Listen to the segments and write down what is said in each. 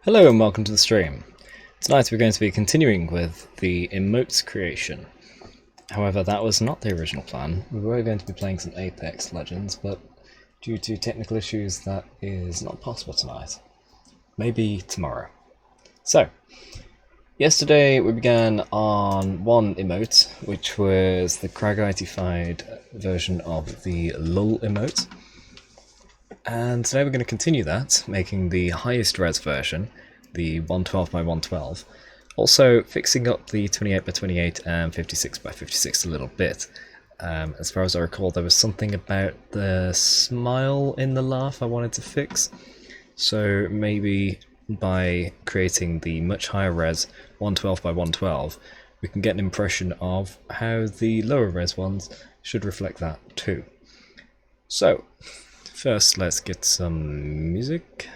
Hello and welcome to the stream. Tonight we're going to be continuing with the emotes creation. However, that was not the original plan. We were going to be playing some Apex Legends, but due to technical issues that is not possible tonight. Maybe tomorrow. So, yesterday we began on one emote, which was the Crag-itified version of the LUL emote. And today we're going to continue that, making the highest res version, the 112 by 112. Also fixing up the 28 by 28 and 56 by 56 a little bit. As far as I recall, there was something about the smile in the laugh I wanted to fix. So maybe by creating the much higher res 112 by 112, we can get an impression of how the lower res ones should reflect that too. So, first, let's get some music.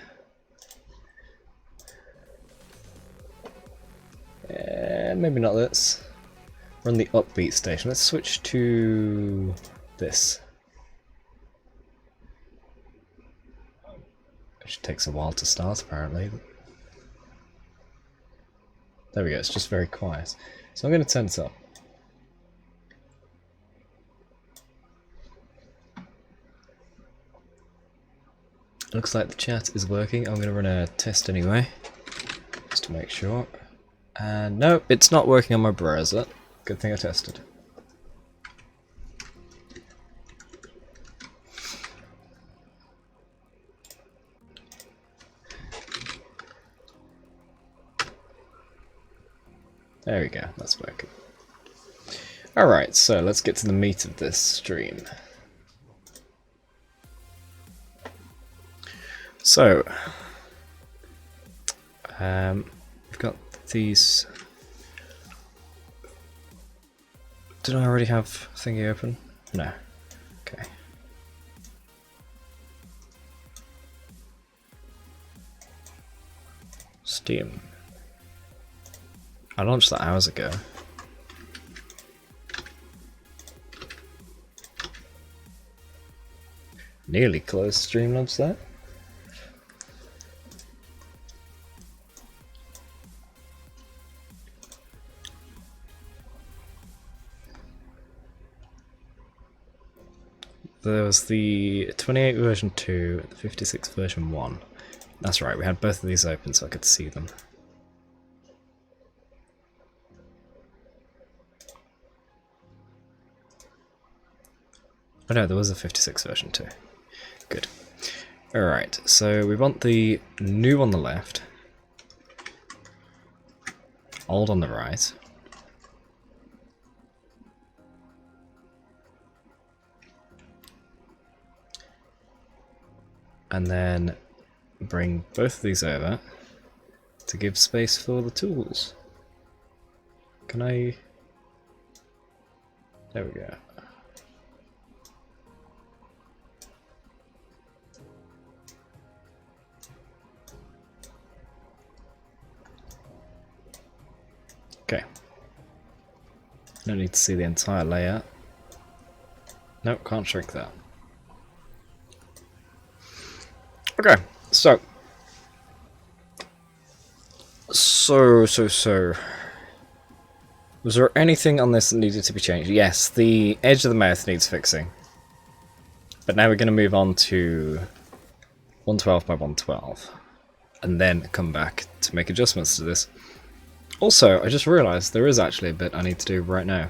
Maybe not this. We're on the upbeat station. Let's switch to this. Which takes a while to start, apparently. There we go, it's just very quiet. So I'm going to turn it up. Looks like the chat is working. I'm going to run a test anyway, just to make sure. And no, it's not working on my browser. Good thing I tested. There we go, that's working. Alright, so let's get to the meat of this stream. So, we've got these. Did I already have thingy open? No. Okay. Steam. I launched that hours ago. Nearly closed Streamlabs there. There was the 28 version 2, the 56 version 1. That's right, we had both of these open so I could see them. Oh no, there was a 56 version 2. Good. Alright, so we want the new on the left, old on the right. And then bring both of these over to give space for the tools. Can I... There we go. Okay. No need to see the entire layout. Nope, can't shrink that. Okay, so was there anything on this that needed to be changed? Yes, the edge of the mouth needs fixing. But now we're going to move on to 112 by 112 and then come back to make adjustments to this. Also, I just realised there is actually a bit I need to do right now.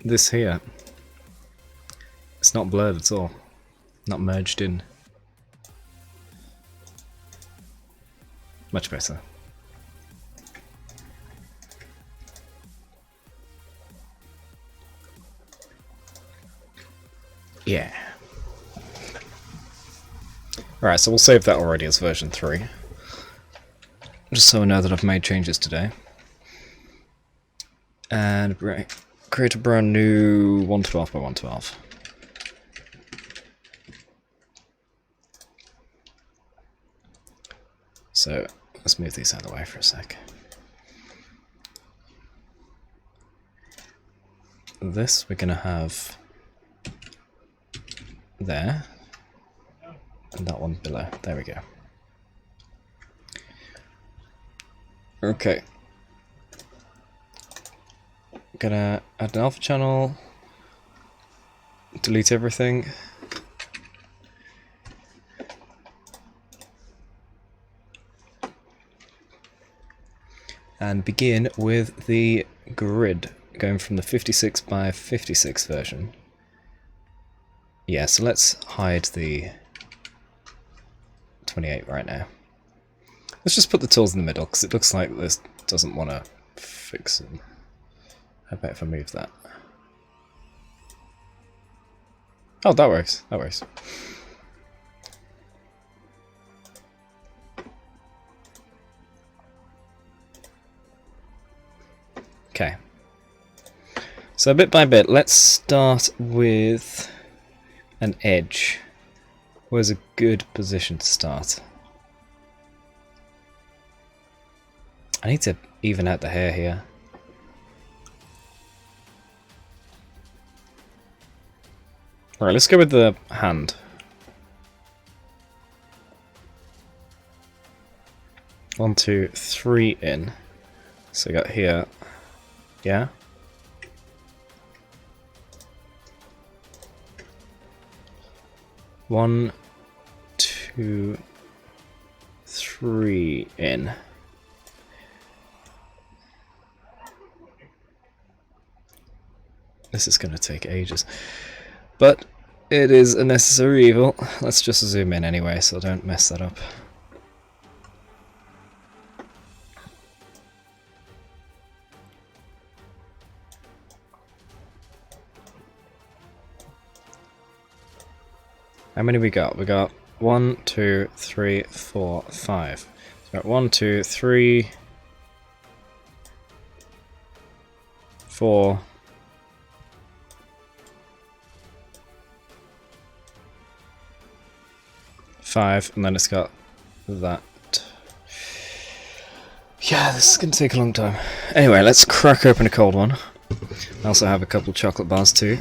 This here, it's not blurred at all, not merged in. Much better. Yeah. Alright, so we'll save that already as version 3. Just so I know that I've made changes today. And create a brand new 112 by 112. So let's move these out of the way for a sec. This we're going to have there, and that one below. There we go. Okay. Gonna add an alpha channel, delete everything. And begin with the grid, going from the 56 by 56 version. Yeah, so let's hide the 28 right now. Let's just put the tools in the middle, because it looks like this doesn't want to fix them. How about if I move that? Oh, that works. That works. Okay. So bit by bit, let's start with an edge. Where's a good position to start? I need to even out the hair here. Alright, let's go with the hand. 1, 2, 3 in. So we got here. Yeah? One, two, three in. This is going to take ages. But it is a necessary evil. Let's just zoom in anyway, so don't mess that up. How many we got? We got 1, 2, 3, 4, 5. So we got 1, 2, 3, 4, 5, and then it's got that. Yeah, this is going to take a long time. Anyway, let's crack open a cold one. I also have a couple of chocolate bars too.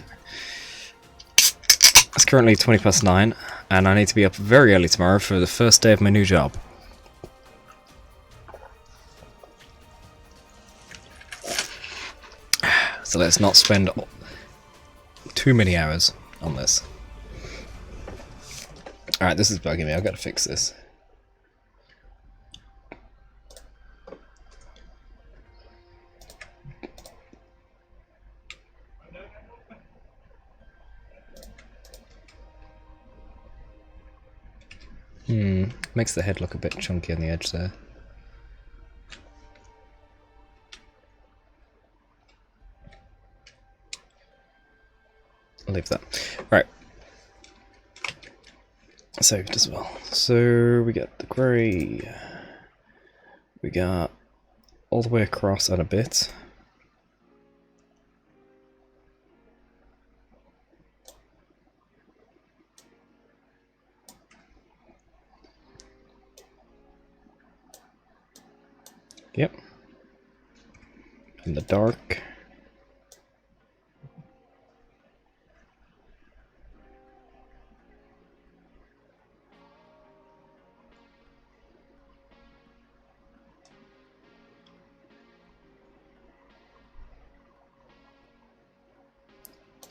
It's currently 20 past 9, and I need to be up very early tomorrow for the first day of my new job. So let's not spend too many hours on this. Alright, this is bugging me. I've got to fix this. Makes the head look a bit chunky on the edge there. I'll leave that. Right. Saved as well. So we got the grey. We got all the way across and a bit. Yep. In the dark.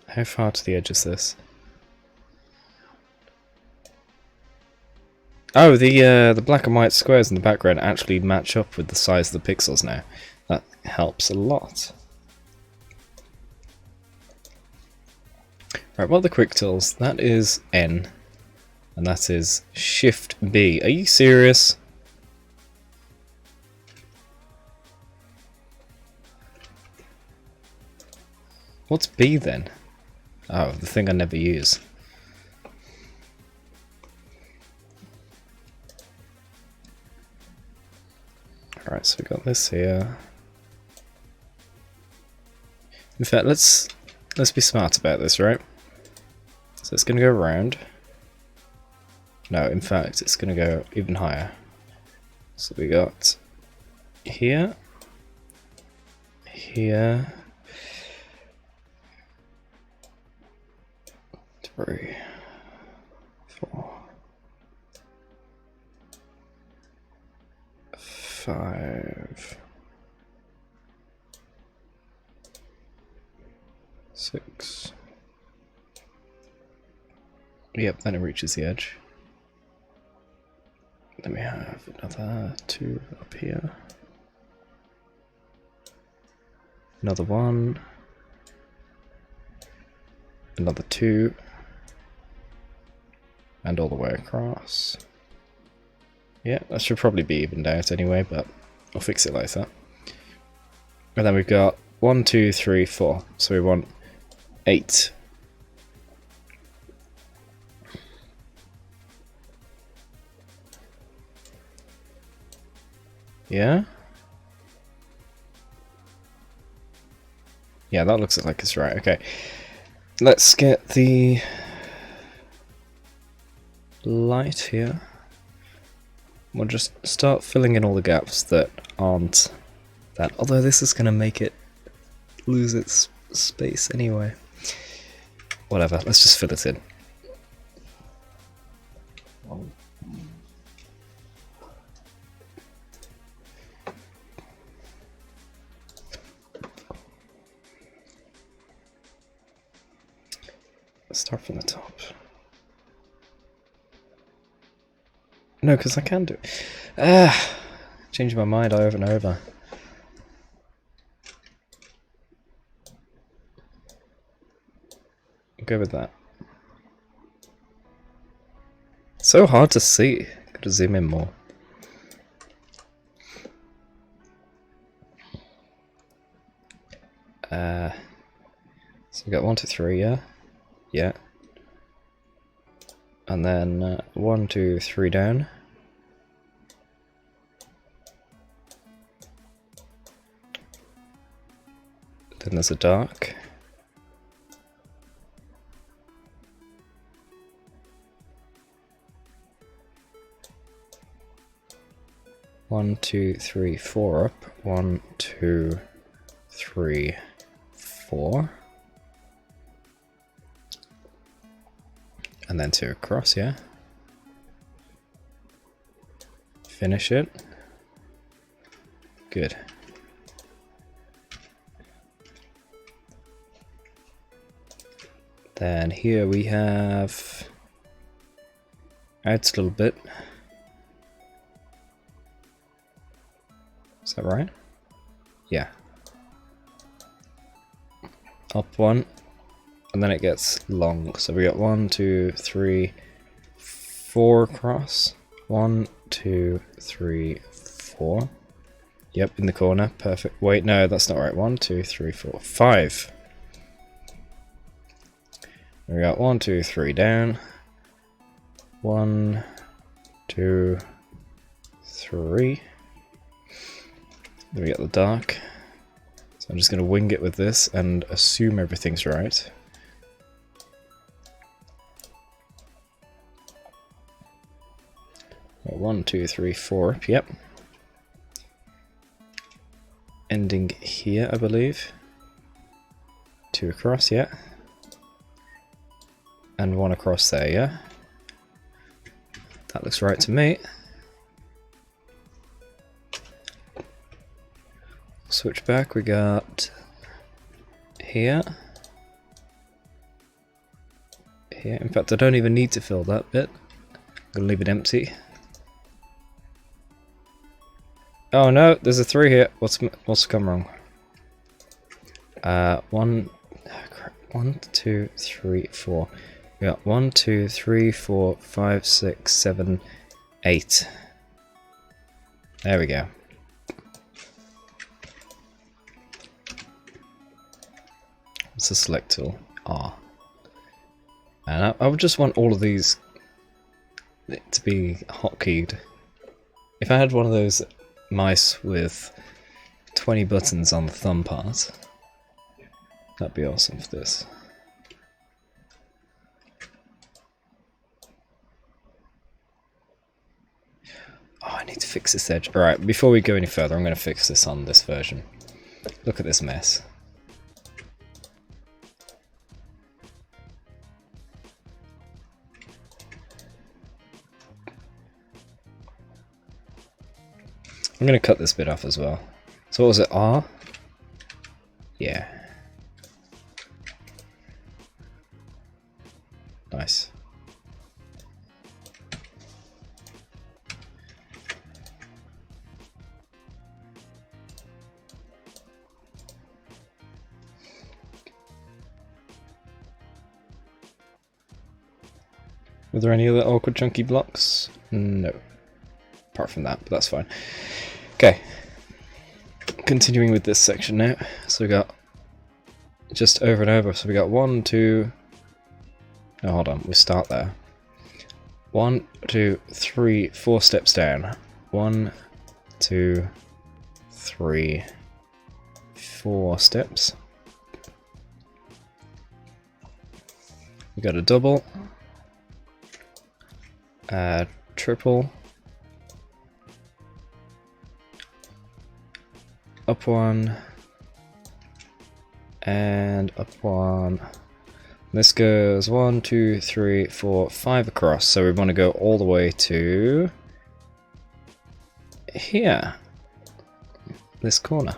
How far to the edge is this? Oh, the black and white squares in the background actually match up with the size of the pixels now. That helps a lot. Right, what are the quick tools? That is N, and that is Shift B. Are you serious? What's B then? Oh, the thing I never use. Alright, so we got this here. In fact, let's be smart about this, right? So it's gonna go around. No, in fact, it's gonna go even higher. So we got here, here, 3. 4, 5, 6. Yep, then it reaches the edge. Then we have another 2 up here. Another 1. Another 2. And all the way across. Yeah, that should probably be evened out anyway, but I'll fix it later. And then we've got 1, 2, 3, 4. So we want 8. Yeah? Yeah, that looks like it's right. Okay. Let's get the light here. We'll just start filling in all the gaps that aren't that. Although this is going to make it lose its space anyway. Whatever, let's just fill it in. Let's start from the top. No, because I can do it. Changing my mind over and over. I'll go with that. So hard to see. Gotta zoom in more. So we got 1, 2, 3, yeah? Yeah. And then 1, 2, 3 down. Then there's a dark. One, 2, 3, 4 up. 1, 2, 3, 4. And then 2 across, yeah. Finish it. Good. Then here we have out a little bit. Is that right? Yeah. Up 1. And then it gets long. So we got 1, 2, 3, 4 across. 1, 2, 3, 4. Yep, in the corner. Perfect. Wait, no, that's not right. 1, 2, 3, 4, 5. We got 1, 2, 3 down. 1, 2, 3. Then we get the dark. So I'm just going to wing it with this and assume everything's right. Got 1, 2, 3, 4 up, yep. Ending here, I believe. 2 across, yeah. And 1 across there, yeah. That looks right to me. Switch back, we got here. Here, in fact I don't even need to fill that bit. I'm gonna leave it empty. Oh no, there's a 3 here. What's gone wrong? 1, 2, 3, 4. We got 1, 2, 3, 4, 5, 6, 7, 8. There we go. What's the select tool? R. And I would just want all of these to be hotkeyed. If I had one of those mice with 20 buttons on the thumb part, that'd be awesome for this. Oh, I need to fix this edge. Alright, before we go any further, I'm going to fix this on this version. Look at this mess. I'm going to cut this bit off as well. So what was it, R? Yeah. Nice. Were there any other awkward chunky blocks? No. Apart from that, but that's fine. Okay. Continuing with this section now. So we got just over and over. So we got 1, 2... No, hold on. We start there. 1, 2, 3, 4 steps down. 1, 2, 3, 4 steps. We got a double. Triple, up one, and up one. This goes 1, 2, 3, 4, 5 across, so we want to go all the way to here, this corner.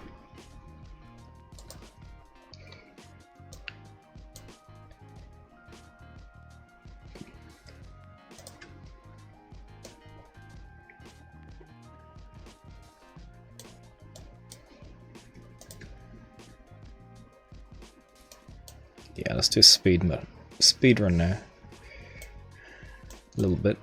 Yeah, let's do speed run now. A little bit.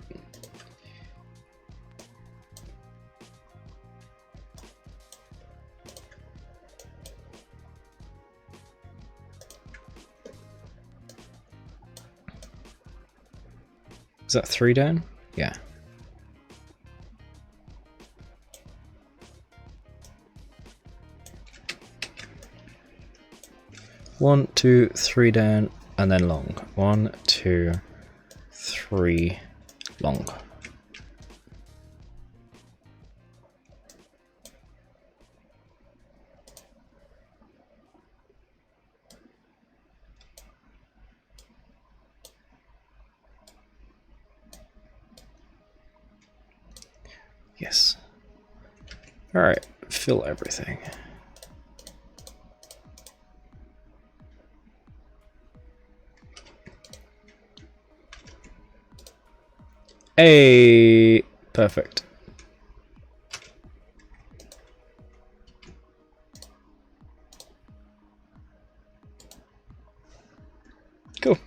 Is that 3 down? Yeah. One, 2, 3 down, and then long. 1, 2, 3, long. Yes. Alright, fill everything. Hey, perfect. Cool.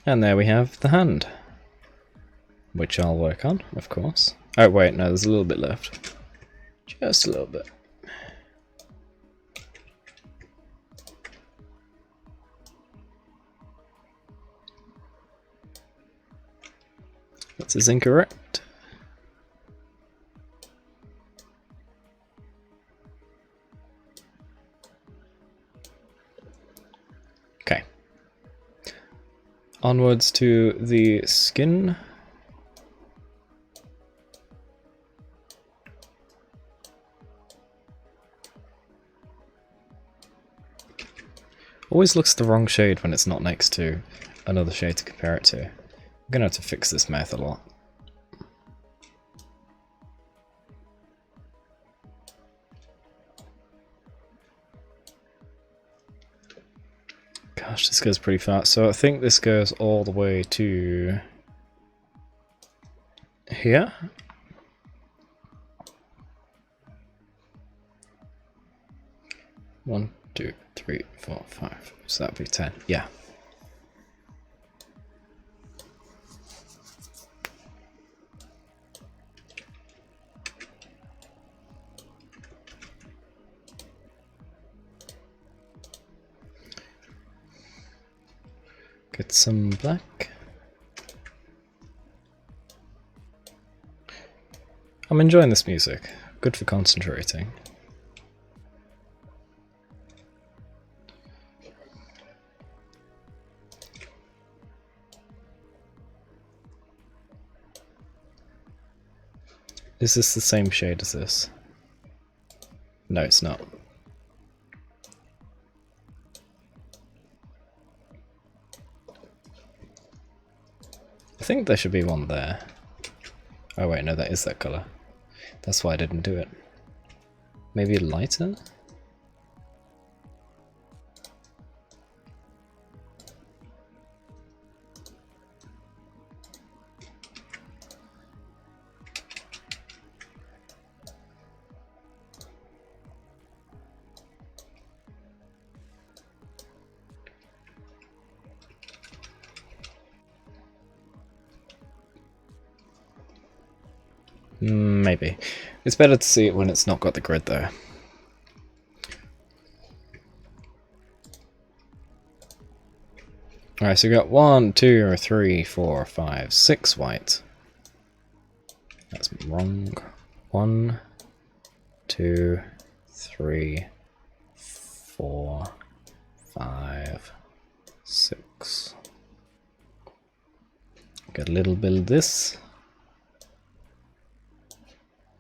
And there we have the hand, which I'll work on, of course. Oh wait, no, there's a little bit left. Just a little bit. This is incorrect. Okay. Onwards to the skin. Always looks the wrong shade when it's not next to another shade to compare it to. I'm gonna have to fix this mouth a lot. Gosh, this goes pretty fast. So I think this goes all the way to here. One, 2, 3, 4, 5. So that'd be 10. Yeah. Get some black. I'm enjoying this music. Good for concentrating. Is this the same shade as this? No, it's not. I think there should be one there. Oh wait, no, that is that colour. That's why I didn't do it. Maybe lighter? Maybe. It's better to see it when it's not got the grid though. Alright, so we got 1, 2, 3, 4, 5, 6 white. That's wrong. 1, 2, 3, 4, 5, 6. Got a little bit of this.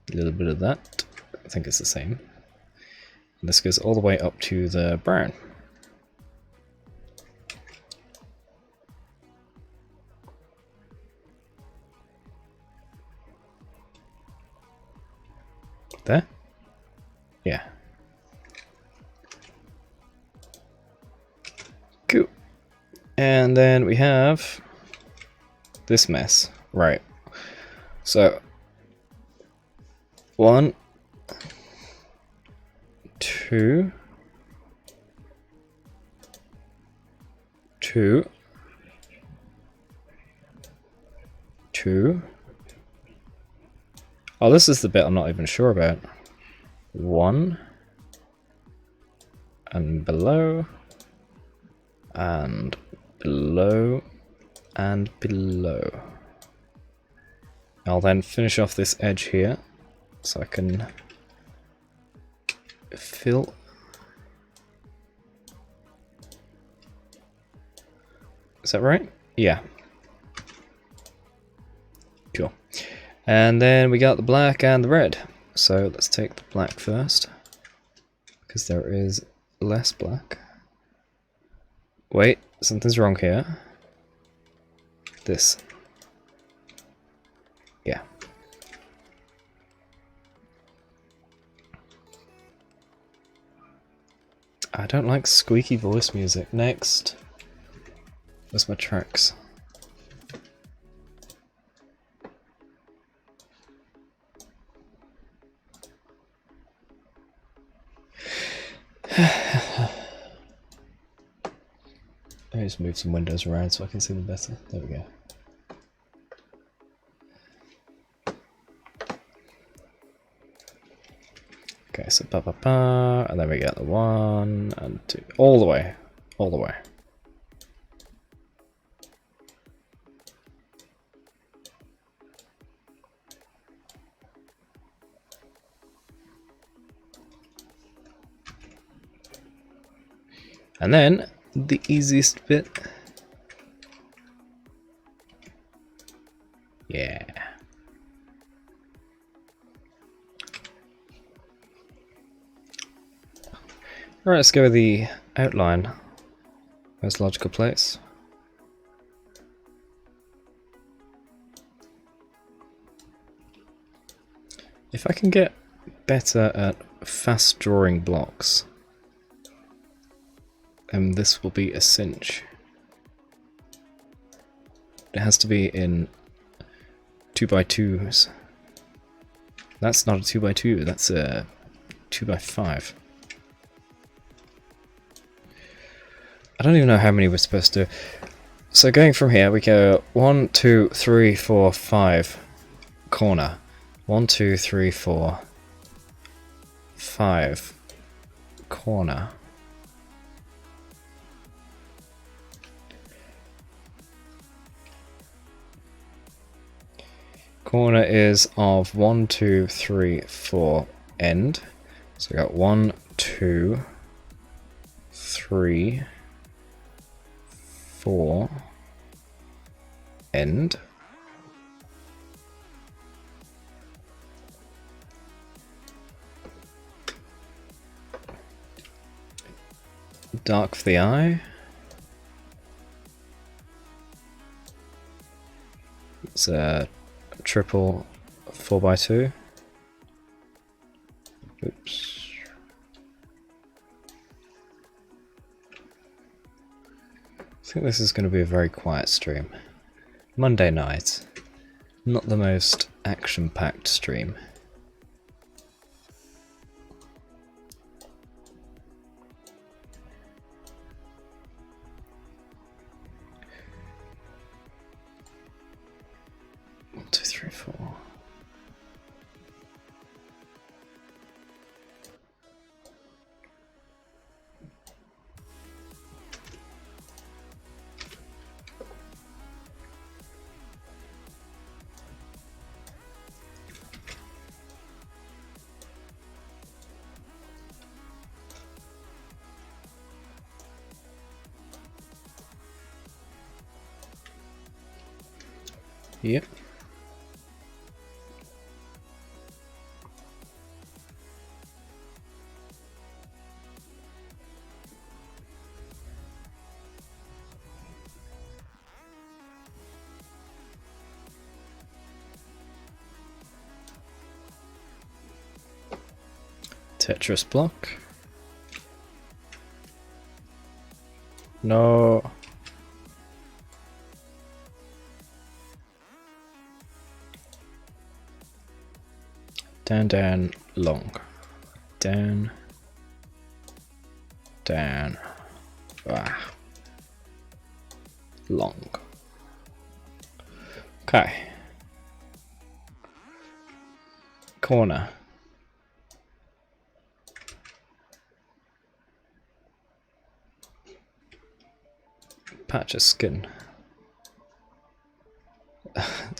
A little bit of that. I think it's the same. And this goes all the way up to the brown. There? Yeah. Cool. And then we have this mess. Right. So 1, 2, 2, 2. Oh, this is the bit I'm not even sure about. 1, and below, and below, and below. I'll then finish off this edge here, so I can fill. Is that right? Yeah. Cool. And then we got the black and the red. So let's take the black first, because there is less black. Wait, something's wrong here. This. Yeah. I don't like squeaky voice music. Next. Where's my tracks? Let me just move some windows around so I can see them better. There we go. Okay, so ba ba ba, and then we get the 1 and 2, all the way, all the way. And then the easiest bit. Yeah. Alright, let's go with the outline. Most logical place. If I can get better at fast drawing blocks, this will be a cinch. It has to be in 2x2s. That's not a 2x2, that's a 2x5. I don't even know how many we're supposed to. So going from here, we go 1, 2, 3, 4, 5 corner. 1, 2, 3, 4, 5 corner. Corner is of 1, 2, 3, 4 end. So we got 1, 2, 3, 4 end. Dark for the eye. It's a triple 4x2. think this is going to be a very quiet stream. Monday night. Not the most action-packed stream. One, two, three, four. Yep. Tetris block. No. Down, down, long. Down. Down. Ah. Long. Okay. Corner. Patch of skin.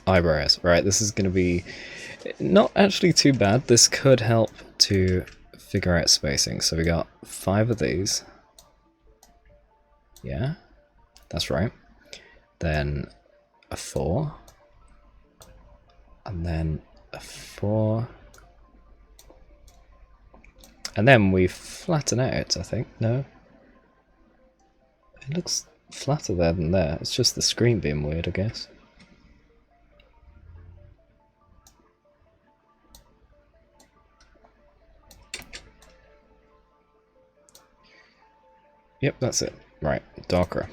Eyebrows. Right, this is going to be not actually too bad. This could help to figure out spacing. So we got 5 of these. Yeah, that's right. Then a 4. And then a 4. And then we flatten out, I think. No? It looks flatter there than there. It's just the screen being weird, I guess. Yep, that's it. Right, darker.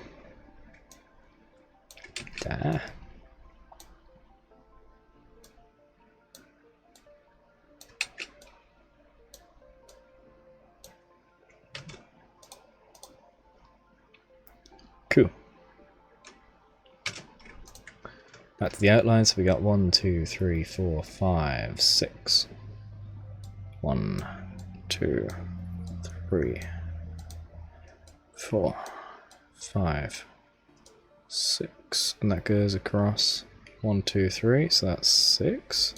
Da. Cool. Back to the outline, so we got 1, 2, 3, 4, 5, 6. 1, 2, 3, 4, 5, 6. And that goes across 1, 2, 3, so that's 6.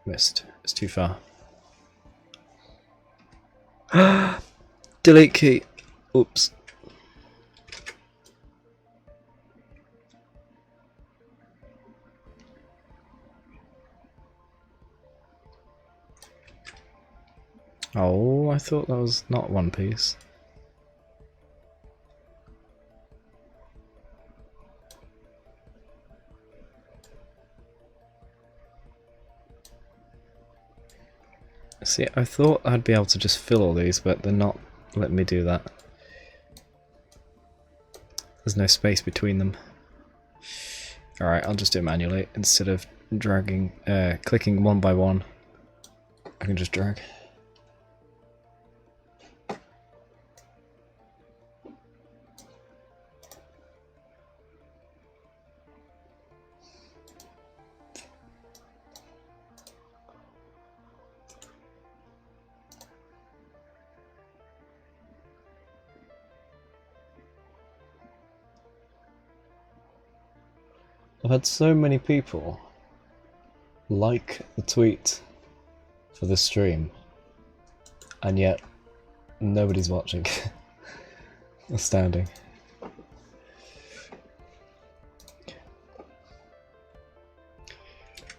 Missed. It's too far. Delete key. Oops. Oh, I thought that was not one piece. See, I thought I'd be able to just fill all these, but they're not letting me do that. There's no space between them. Alright, I'll just do it manually instead of dragging, clicking one by one. I can just drag. I've had so many people like the tweet for the stream, and yet nobody's watching. Astounding.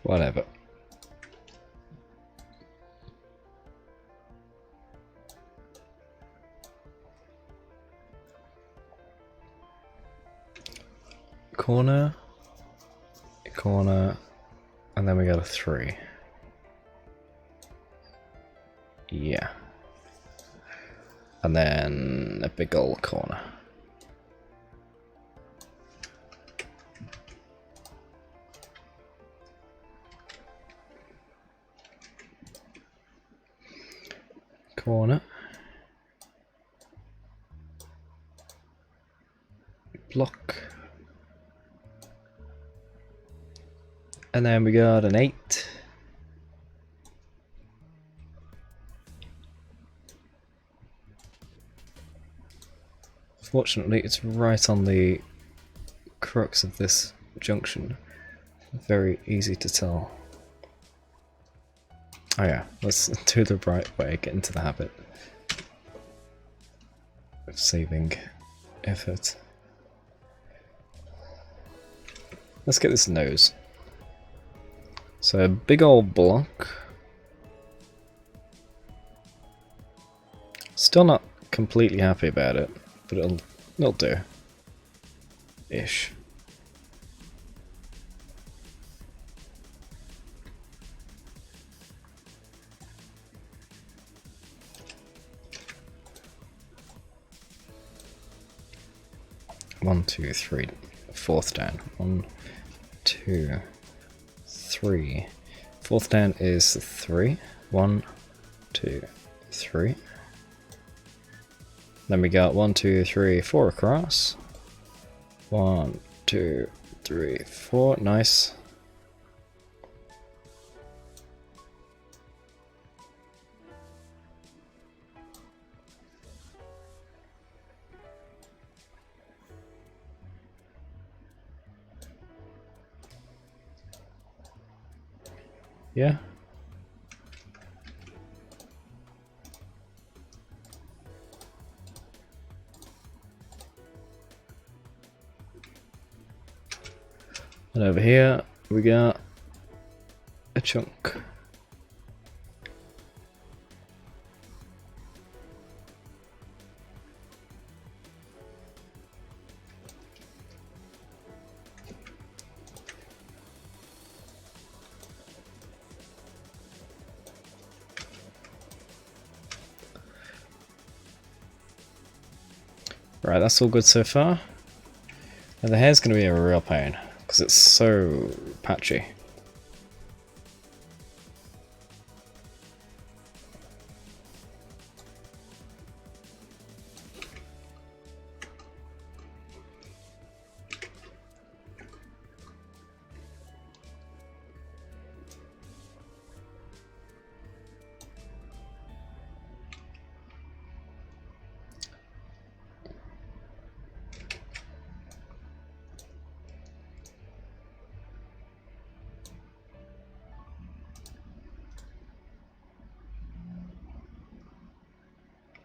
Whatever. Corner. Corner, and then we got a 3. Yeah. and then a big old corner. Corner. Block. And then we got an 8. Fortunately, it's right on the crux of this junction. Very easy to tell. Oh yeah, let's do the right way, get into the habit of saving effort. Let's get this nose. So a big old block. Still not completely happy about it, but it'll do. Ish. One, two, three. Fourth down. 1, 2, 3. Fourth down is 3. 1, 2, 3. Then we got 1, 2, 3, 4 across. 1, 2, 3, 4. Nice. Yeah. And over here we got a chunk. Right, that's all good so far. And the hair's going to be a real pain, because it's so patchy.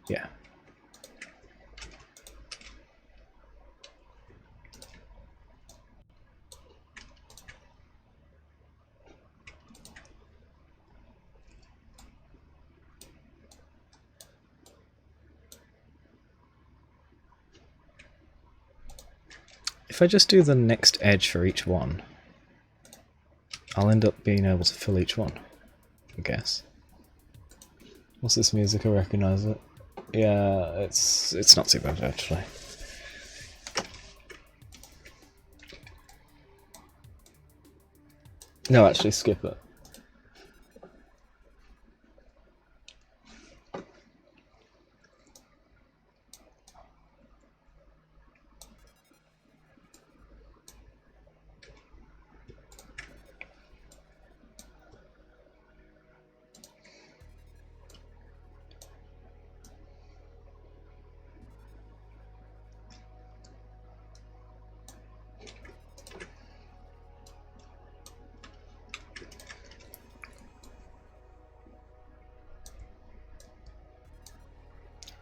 Yeah. If I just do the next edge for each one, I'll end up being able to fill each one, I guess. What's this music? I recognise it. Yeah, it's not too bad actually. No, actually skip it.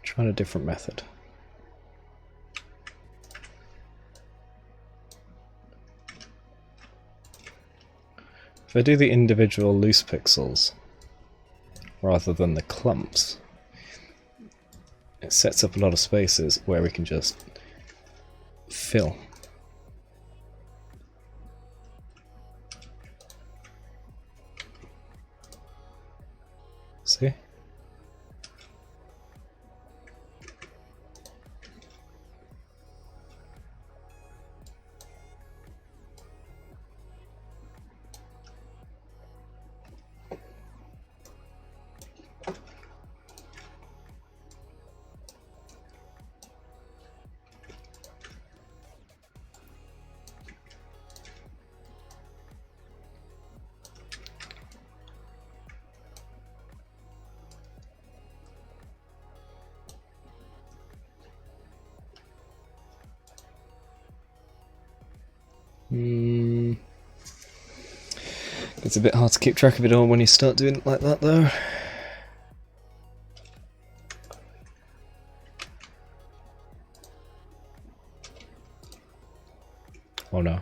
Trying a different method. If I do the individual loose pixels rather than the clumps, it sets up a lot of spaces where we can just fill. See? It's a bit hard to keep track of it all when you start doing it like that, though. Oh no.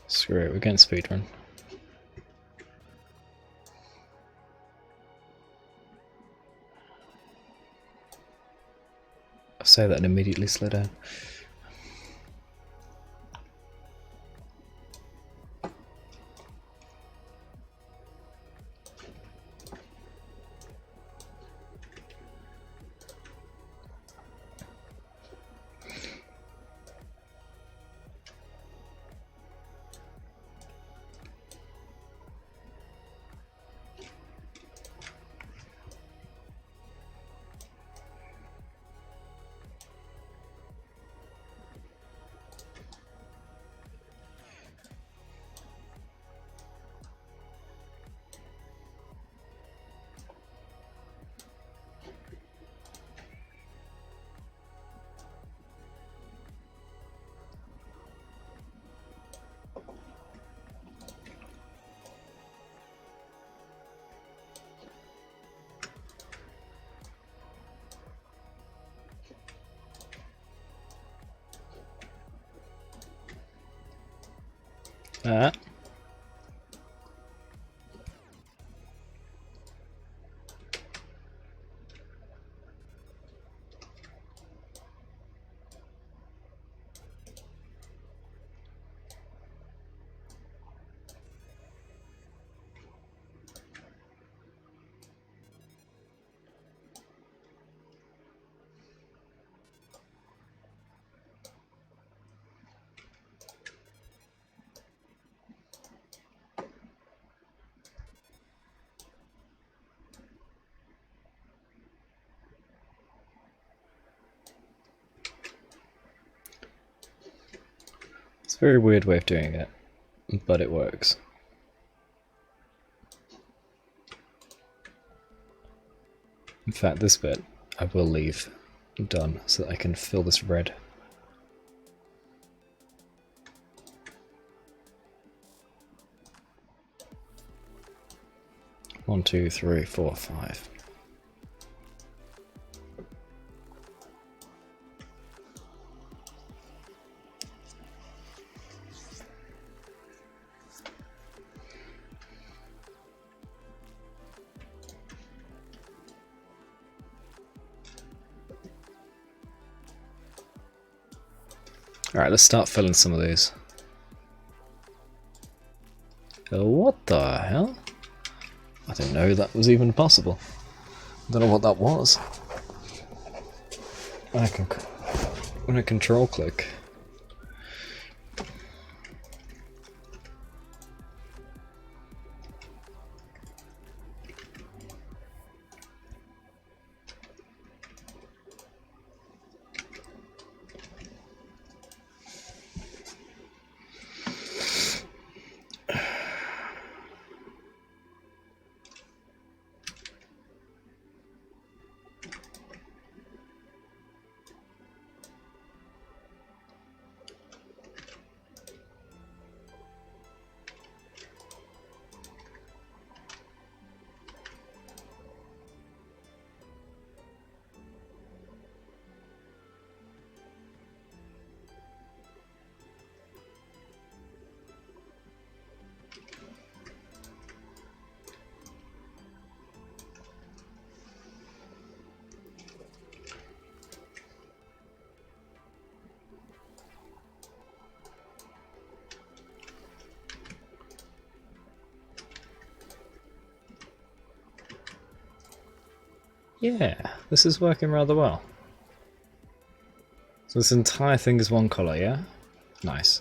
Screw it, we're going speedrun. I say that and immediately slow down. Ah. It's a very weird way of doing it, but it works. In fact, this bit I will leave done so that I can fill this red. One, two, three, four, five. Alright, let's start filling some of these. What the hell? I didn't know that was even possible. I don't know what that was. When I control click. Yeah, this is working rather well. So this entire thing is one colour, yeah? Nice.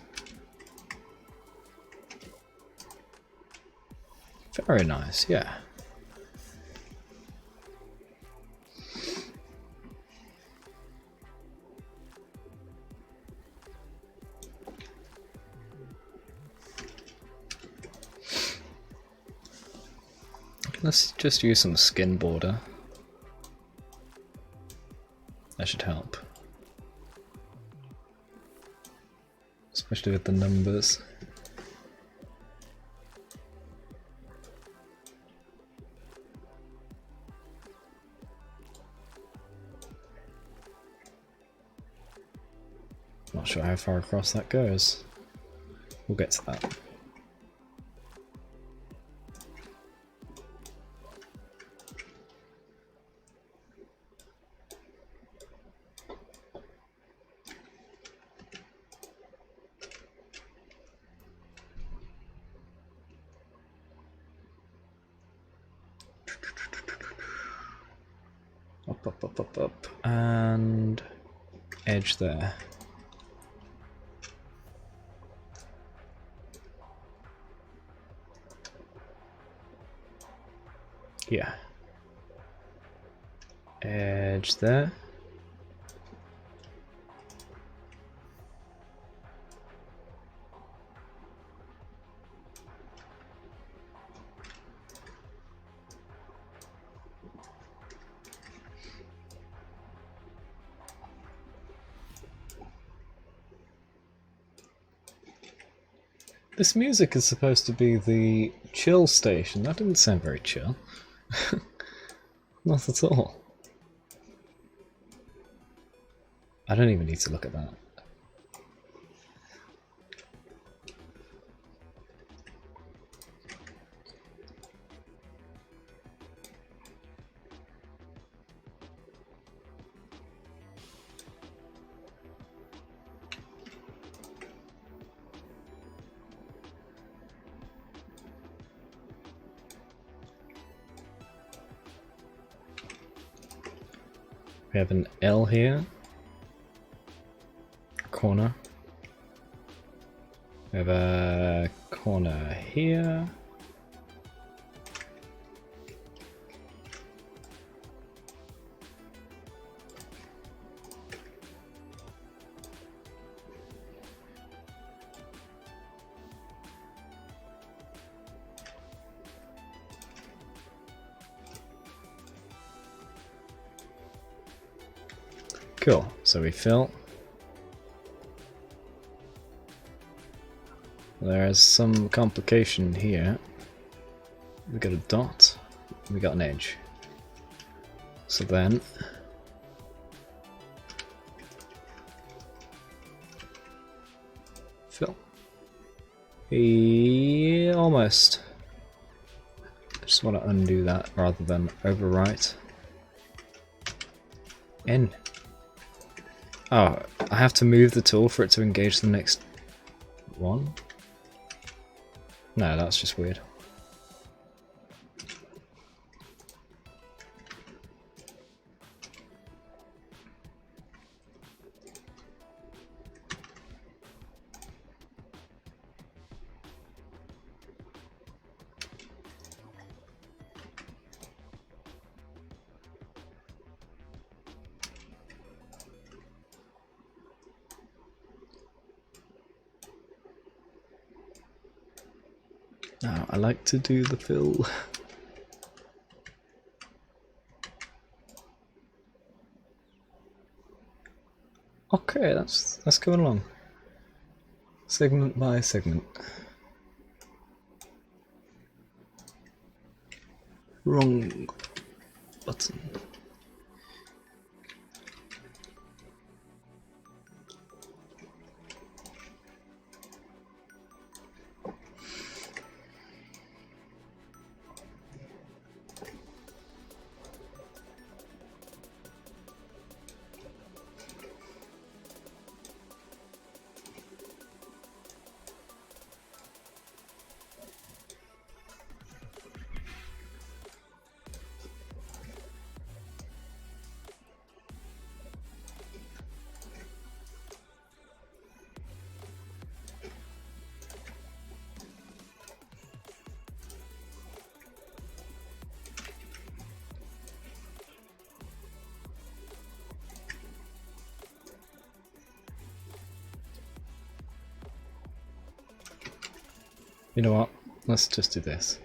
Very nice, yeah. Let's just use some skin border. That should help. Especially with the numbers. Not sure how far across that goes. We'll get to that. Up, up, up, up, up, and edge there. Yeah. Edge there. This music is supposed to be the chill station. That didn't sound very chill. Not at all. I don't even need to look at that. We have an L here. Corner. We have a corner here. Cool, so we fill. There's some complication here. We got a dot, we got an edge. So then fill. Yeah, almost. I just want to undo that rather than overwrite. N. Oh, I have to move the tool for it to engage the next one? No, that's just weird. Now, I like to do the fill. Okay, that's going along. Segment by segment. Wrong button. You know what? Let's just do this.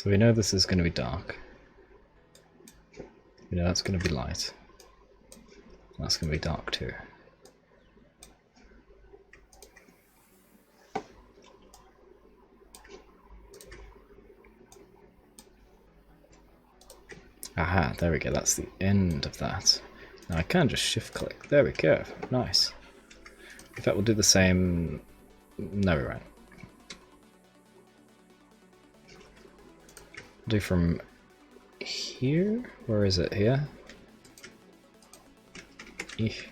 So we know this is going to be dark. We know that's going to be light. That's going to be dark too. Aha, there we go, that's the end of that. Now I can just shift click. There we go, nice. In fact, we'll do the same. No, we won't. Do from here? Where is it? Here? Eesh.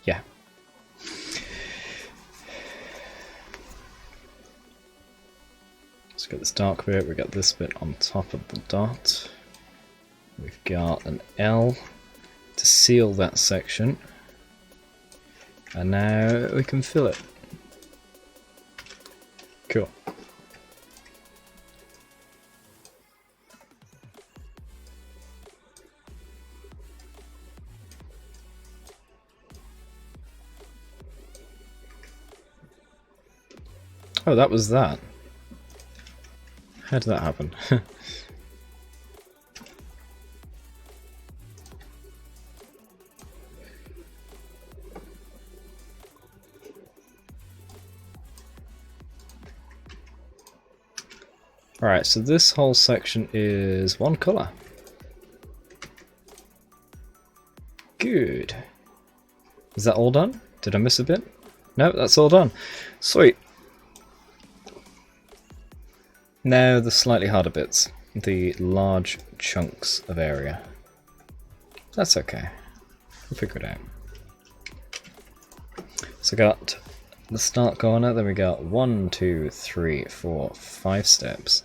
Yeah. Let's get this dark bit, we've got this bit on top of the dot. We've got an L to seal that section. And now we can fill it. Cool. Oh, that was that. How did that happen? Alright, so this whole section is one colour. Good. Is that all done? Did I miss a bit? No, that's all done. Sweet. Now the slightly harder bits. The large chunks of area. That's okay. We'll figure it out. So got the start corner, then we got 1, 2, 3, 4, 5 steps.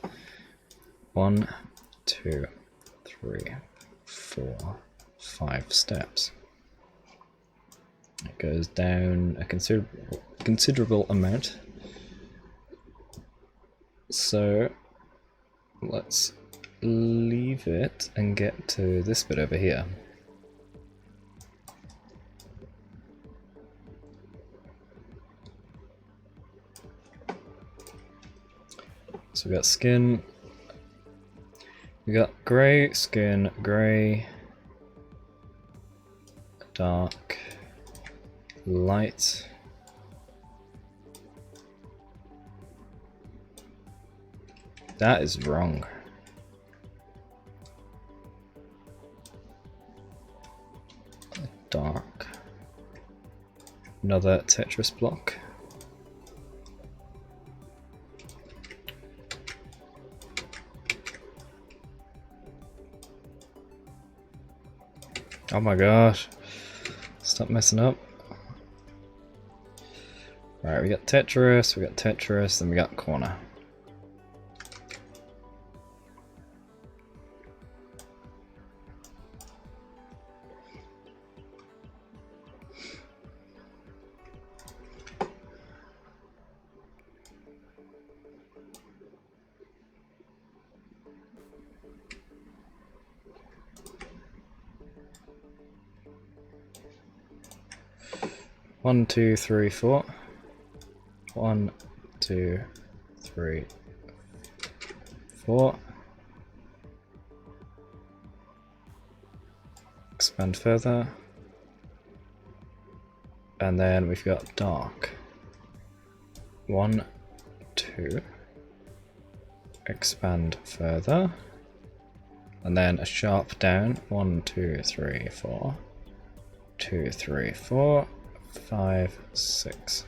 1, 2, 3, 4, 5 steps. It goes down a considerable amount. So let's leave it and get to this bit over here. So we got skin, we got grey, skin, grey, dark, light, that is wrong. Dark, another Tetris block. Oh my gosh, stop messing up. Alright, we got Tetris, then we got corner. One, two, three, four. 1, 2, 3, 4. Expand further. And then we've got dark. 1, 2. Expand further. And then a sharp down. 1, 2, 3, 4. 2, 3, 4. 5, 6.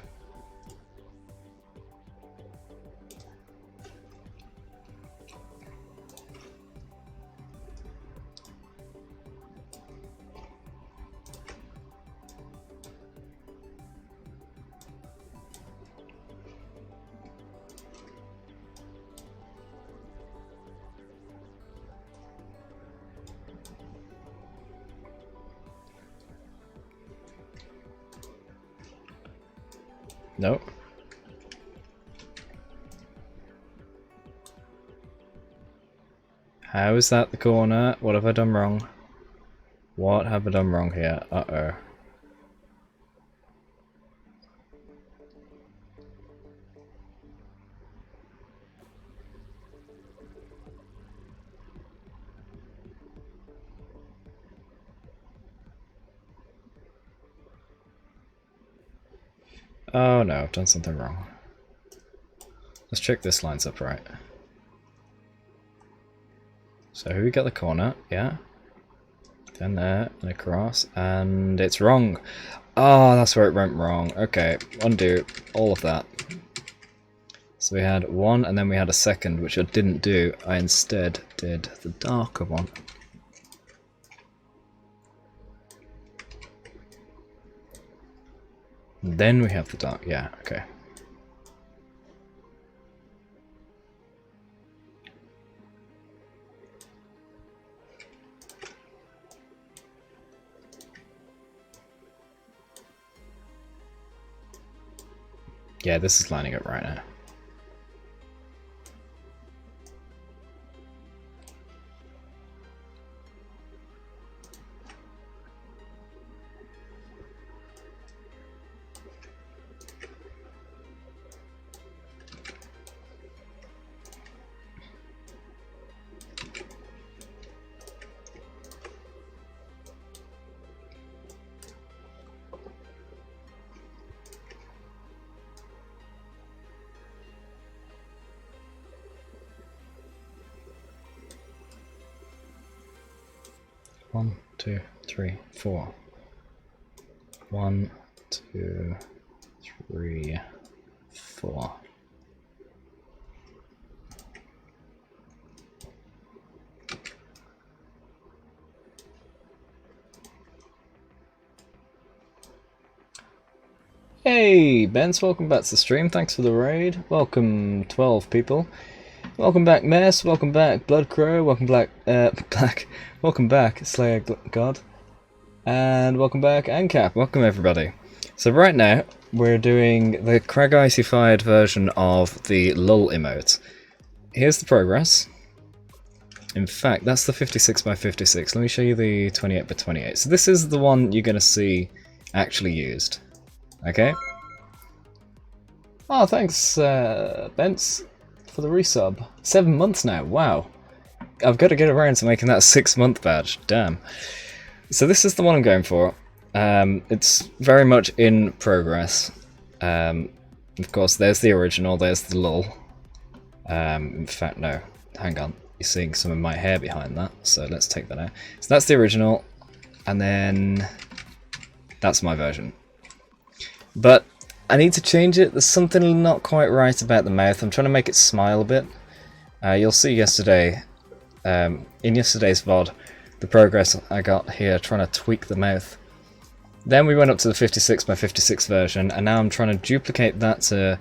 Nope. How is that the corner? What have I done wrong? What have I done wrong here? Uh-oh. Oh no, I've done something wrong. Let's check this lines up right. So here we got the corner, yeah. Then there, and across, and it's wrong. Oh, that's where it went wrong. Okay, undo all of that. So we had one, and then we had a second, which I didn't do. I instead did the darker one. Then we have the dark, yeah, okay. Yeah, this is lining up right now. One, two, three, four. 1, 2, 3, 4. Hey, Bence, welcome back to the stream. Thanks for the raid. Welcome, 12 people. Welcome back, Mess. Welcome back, Blood Crow. Welcome back, welcome back, Slayer God. And welcome back, Ancap. Welcome, everybody. So right now, we're doing the Crag Icy-fied version of the lull emote. Here's the progress. In fact, that's the 56 by 56. Let me show you the 28 by 28. So this is the one you're going to see actually used. Okay? Oh, thanks, Bence, for the resub. 7 months now, wow. I've got to get around to making that a 6-month badge, damn. So this is the one I'm going for. It's very much in progress. Of course, there's the original, there's the lull. In fact, no, hang on. You're seeing some of my hair behind that, so let's take that out. So that's the original, and then that's my version. But I need to change it. There's something not quite right about the mouth. I'm trying to make it smile a bit. You'll see yesterday, in yesterday's VOD, the progress I got here trying to tweak the mouth. Then we went up to the 56 by 56 version, and now I'm trying to duplicate that to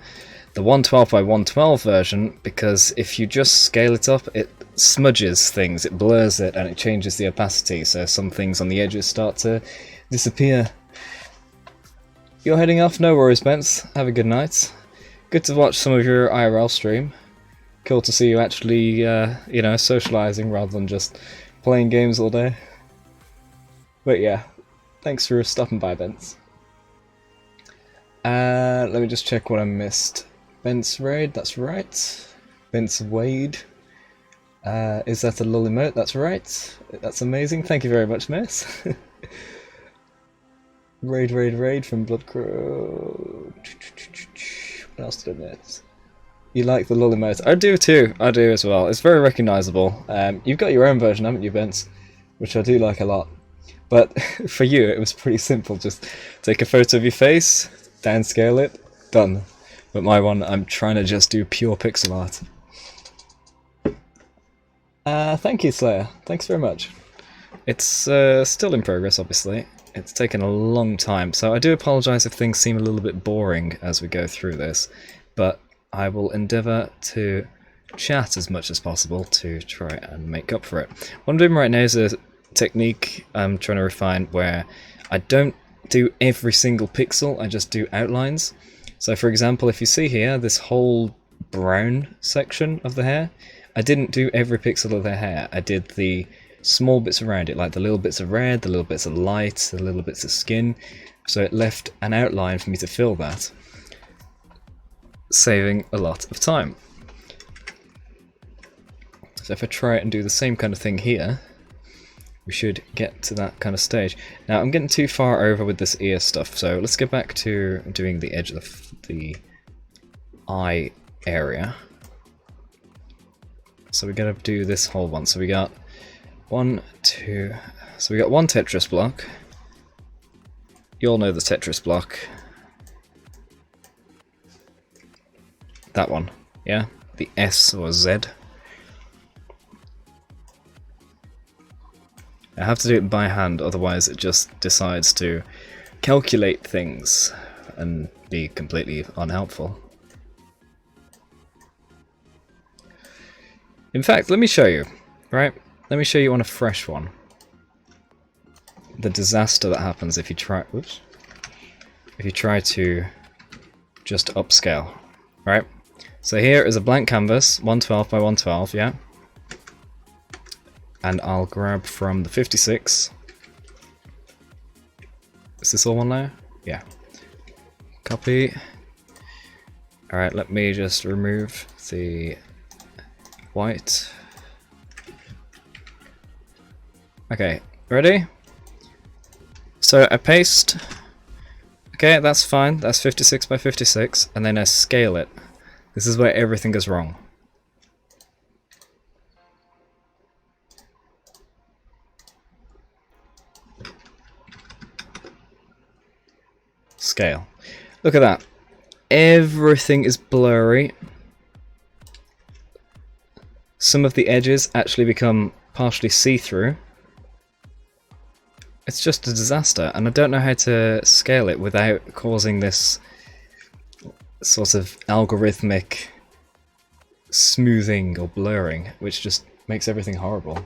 the 112 by 112 version, because if you just scale it up, it smudges things, it blurs it, and it changes the opacity, so some things on the edges start to disappear. You're heading off? No worries, Bence. Have a good night. Good to watch some of your IRL stream. Cool to see you actually, you know, socialising rather than just playing games all day. But yeah, thanks for stopping by, Bence. Let me just check what I missed. Bence Raid, that's right. Bence Wade. Is that a lull emote? That's right. That's amazing. Thank you very much, miss. Raid from Blood Crow. What else did I miss? You like the lull emote? I do too. I do as well. It's very recognisable. You've got your own version, haven't you, Bence? Which I do like a lot. But for you, it was pretty simple. Just take a photo of your face, downscale it, done. But my one, I'm trying to just do pure pixel art. Thank you, Slayer. Thanks very much. It's still in progress, obviously. It's taken a long time, so I do apologise if things seem a little bit boring as we go through this, but I will endeavour to chat as much as possible to try and make up for it. What I'm doing right now is a technique I'm trying to refine where I don't do every single pixel, I just do outlines. So for example, if you see here, this whole brown section of the hair, I didn't do every pixel of the hair, I did the small bits around it, like the little bits of red, the little bits of light, the little bits of skin, so it left an outline for me to fill that, saving a lot of time. So if I try and do the same kind of thing here, we should get to that kind of stage. Now I'm getting too far over with this ear stuff, so let's get back to doing the edge of the eye area. So we're gonna do this whole one. So we got one, two. So we got one Tetris block. You all know the Tetris block. That one, yeah? The S or Z. I have to do it by hand, otherwise it just decides to calculate things and be completely unhelpful. In fact, let me show you, right? Let me show you on a fresh one. The disaster that happens if you try, oops, if you try to just upscale, right? So here is a blank canvas, 112 by 112, yeah? And I'll grab from the 56. Is this all one layer? Yeah. Copy. Alright, let me just remove the white. Okay, ready? So I paste. Okay, that's fine. That's 56 by 56. And then I scale it. This is where everything goes wrong. Scale. Look at that. Everything is blurry. Some of the edges actually become partially see-through. It's just a disaster, and I don't know how to scale it without causing this sort of algorithmic smoothing or blurring, which just makes everything horrible.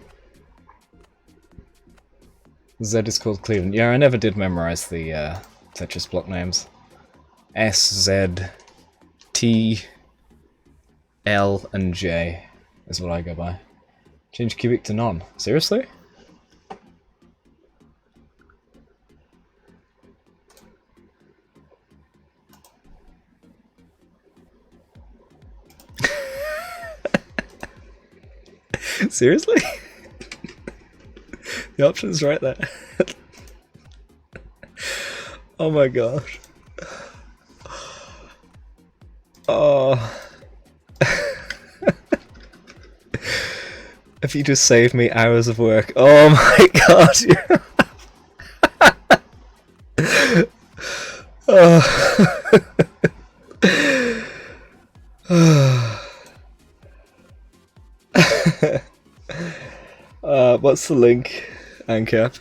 Z is called Cleveland. Yeah, I never did memorize the Tetris block names. S, Z, T, L, and J is what I go by. Change cubic to none. Seriously? Seriously? The option's right there. Oh my gosh. Oh. If you just saved me hours of work. Oh my god. What's the link, Anchor?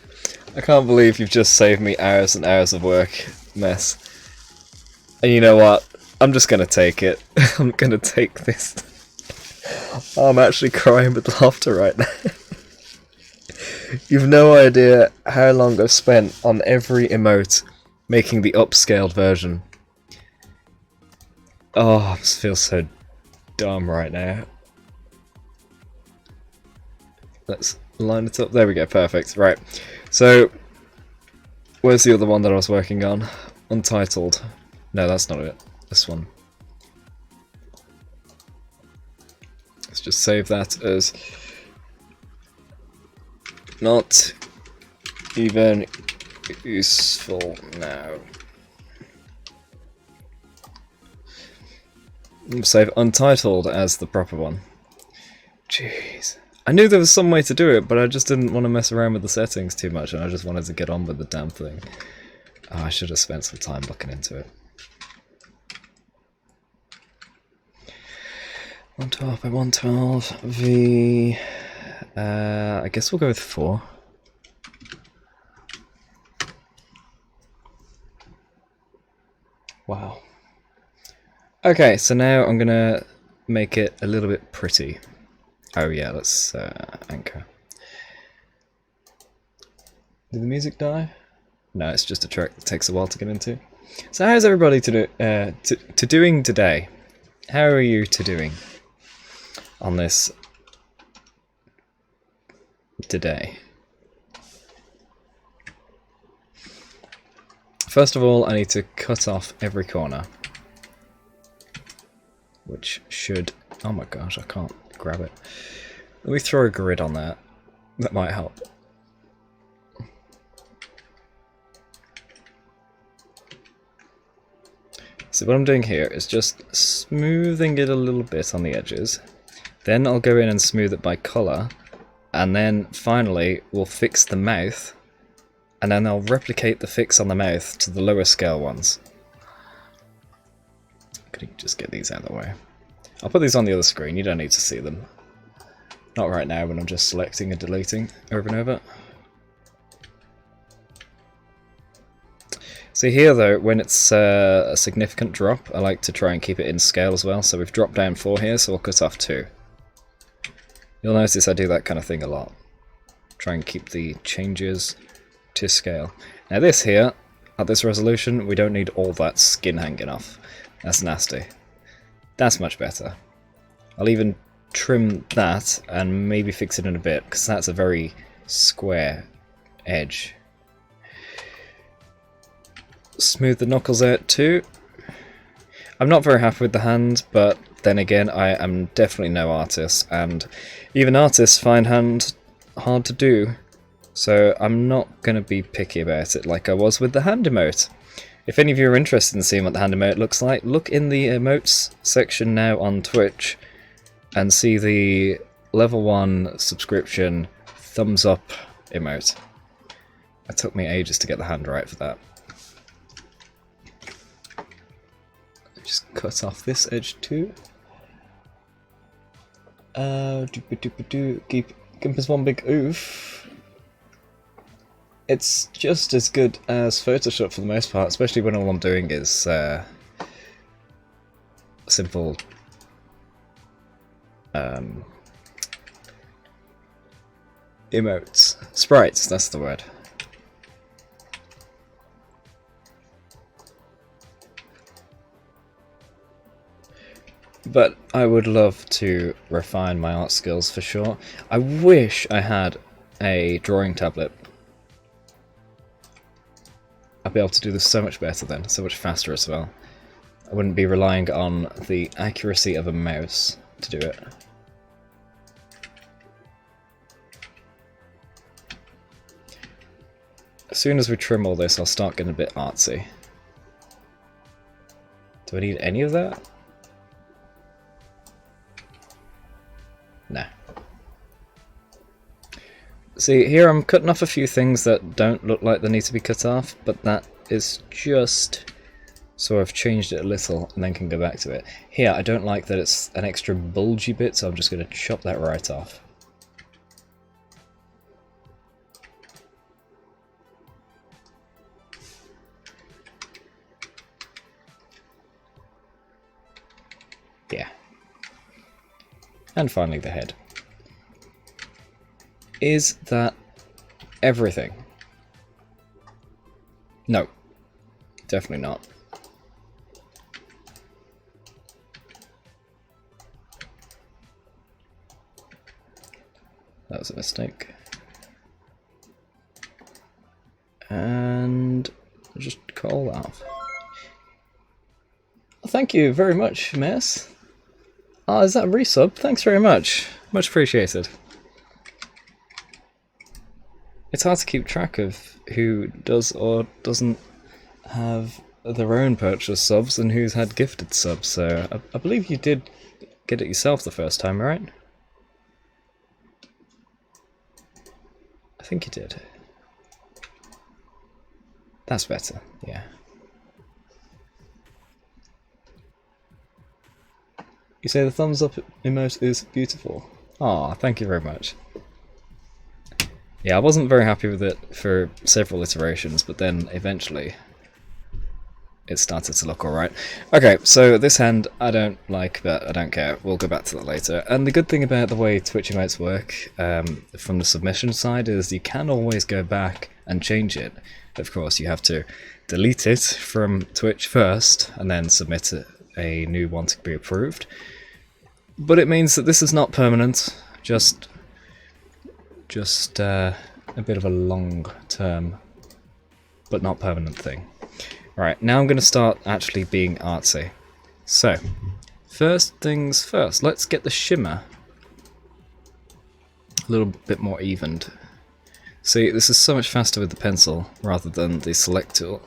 I can't believe you've just saved me hours and hours of work. Mess. And you know what? I'm just gonna take it. I'm gonna take this. I'm actually crying with laughter right now. You've no idea how long I've spent on every emote making the upscaled version. Oh, I just feel so dumb right now. Let's line it up. There we go, perfect. Right. So, where's the other one that I was working on? Untitled. No, that's not it. This one. Let's just save that as not even useful now. Save Untitled as the proper one. Jeez. I knew there was some way to do it, but I just didn't want to mess around with the settings too much, and I just wanted to get on with the damn thing. Oh, I should have spent some time looking into it. 112 by 112 V. I guess we'll go with 4. Wow. Okay, so now I'm gonna make it a little bit pretty. Oh yeah, let's anchor. Did the music die? No, it's just a track that takes a while to get into. So how's everybody doing today? How are you doing on this today? First of all, I need to cut off every corner, which should... Oh my gosh, I can't grab it. Let me throw a grid on that. That might help. So what I'm doing here is just smoothing it a little bit on the edges. Then I'll go in and smooth it by colour. And then finally we'll fix the mouth. And then I'll replicate the fix on the mouth to the lower scale ones. Could you just get these out of the way? I'll put these on the other screen, you don't need to see them. Not right now when I'm just selecting and deleting over and over. See here though, when it's a significant drop, I like to try and keep it in scale as well. So we've dropped down 4 here, so we'll cut off 2. You'll notice I do that kind of thing a lot. Try and keep the changes to scale. Now this here, at this resolution, we don't need all that skin hanging off. That's nasty. That's much better. I'll even trim that and maybe fix it in a bit, because that's a very square edge. Smooth the knuckles out too. I'm not very happy with the hand, but then again I am definitely no artist, and even artists find hand hard to do, so I'm not going to be picky about it like I was with the hand emote. If any of you are interested in seeing what the hand emote looks like, look in the emotes section now on Twitch and see the level 1 subscription thumbs up emote. It took me ages to get the hand right for that. Just cut off this edge too. Keep us one big oof. It's just as good as Photoshop for the most part, especially when all I'm doing is simple emotes. Sprites, that's the word. But I would love to refine my art skills for sure. I wish I had a drawing tablet. I'd be able to do this so much better then, so much faster as well. I wouldn't be relying on the accuracy of a mouse to do it. As soon as we trim all this, I'll start getting a bit artsy. Do I need any of that? Nah. See, here I'm cutting off a few things that don't look like they need to be cut off, but that is just so I've changed it a little and then can go back to it. Here, I don't like that it's an extra bulgy bit, so I'm just going to chop that right off. Yeah. And finally the head. Is that everything? No. Definitely not. That was a mistake. And just cut all that off. Thank you very much, miss. Oh, is that a resub? Thanks very much. Much appreciated. It's hard to keep track of who does or doesn't have their own purchase subs and who's had gifted subs, so I believe you did get it yourself the first time, right? I think you did. That's better, yeah. You say the thumbs up emote is beautiful. Aw, thank you very much. Yeah, I wasn't very happy with it for several iterations, but then eventually it started to look alright. Okay, so this hand I don't like, but I don't care. We'll go back to that later. And the good thing about the way Twitch emotes work from the submission side is you can always go back and change it. Of course, you have to delete it from Twitch first and then submit a new one to be approved. But it means that this is not permanent, just a bit of a long-term, but not permanent thing. Alright, now I'm going to start actually being artsy. So, first things first, let's get the shimmer a little bit more evened. See, this is so much faster with the pencil rather than the select tool.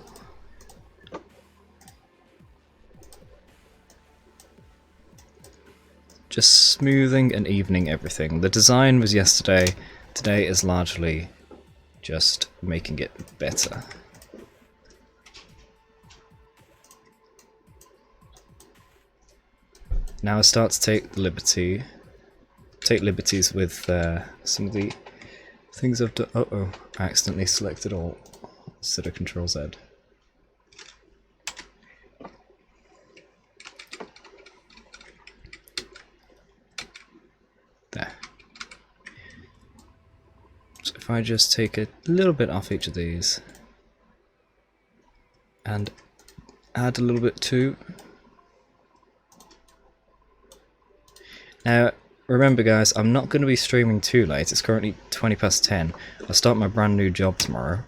just smoothing and evening everything. The design was yesterday, today is largely just making it better. Now I start to take liberties with some of the things I've done. Uh-oh, I accidentally selected all instead of Control Z. There. So if I just take a little bit off each of these and add a little bit too. Now, remember guys, I'm not going to be streaming too late. It's currently 20 past 10. I start my brand new job tomorrow,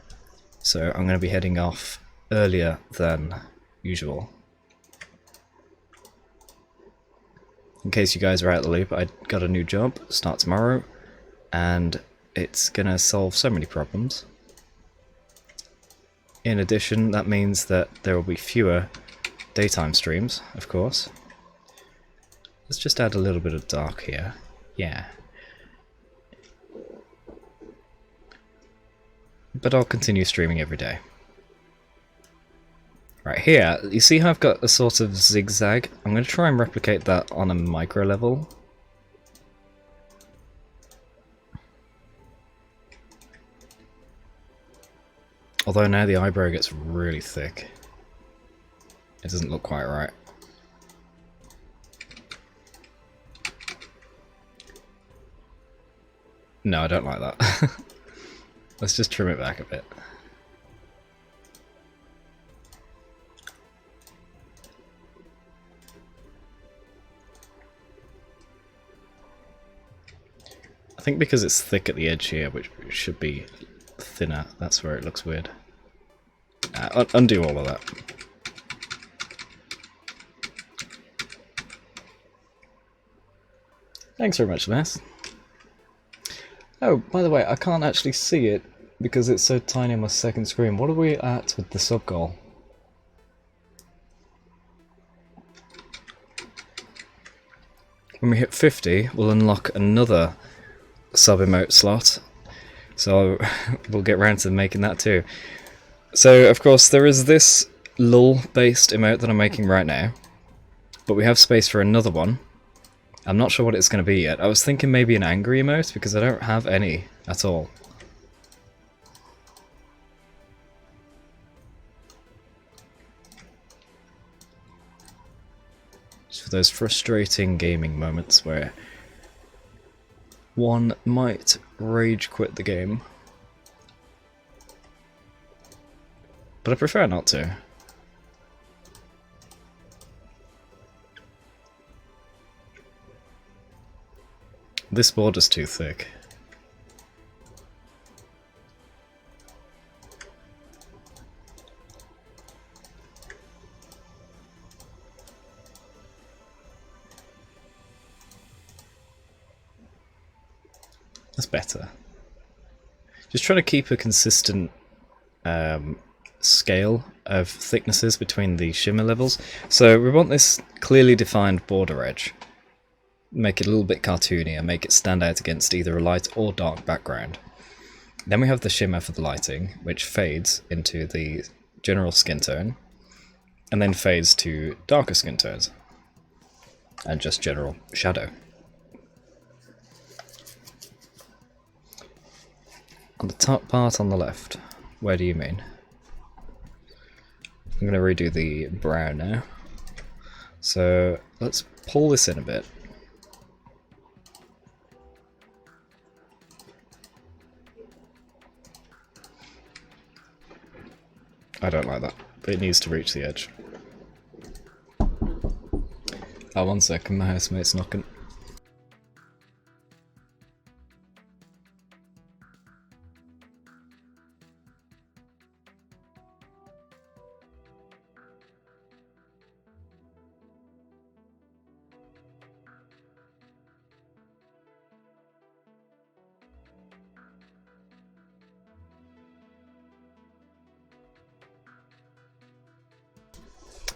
so I'm going to be heading off earlier than usual. In case you guys are out of the loop, I got a new job, start tomorrow, and it's going to solve so many problems. In addition, that means that there will be fewer daytime streams, of course. Let's just add a little bit of dark here. Yeah. But I'll continue streaming every day. Right here, you see how I've got a sort of zigzag? I'm going to try and replicate that on a micro level. Although now the eyebrow gets really thick. It doesn't look quite right. No, I don't like that. Let's just trim it back a bit. I think because it's thick at the edge here, which should be thinner, that's where it looks weird. Undo all of that. Thanks very much, Les. Oh, by the way, I can't actually see it because it's so tiny on my second screen. What are we at with the sub goal? When we hit 50, we'll unlock another sub emote slot. So we'll get round to making that too. So, of course, there is this lull-based emote that I'm making right now. But we have space for another one. I'm not sure what it's going to be yet. I was thinking maybe an angry emote, because I don't have any at all. Just for those frustrating gaming moments where one might rage quit the game. But I prefer not to. This border's too thick. That's better. Just trying to keep a consistent scale of thicknesses between the shimmer levels. So we want this clearly defined border edge. Make it a little bit cartoony and make it stand out against either a light or dark background. Then we have the shimmer for the lighting, which fades into the general skin tone, and then fades to darker skin tones, and just general shadow. On the top part on the left, where do you mean? I'm going to redo the brow now. So let's pull this in a bit. I don't like that, but it needs to reach the edge. Oh, 1 second, my housemate's knocking.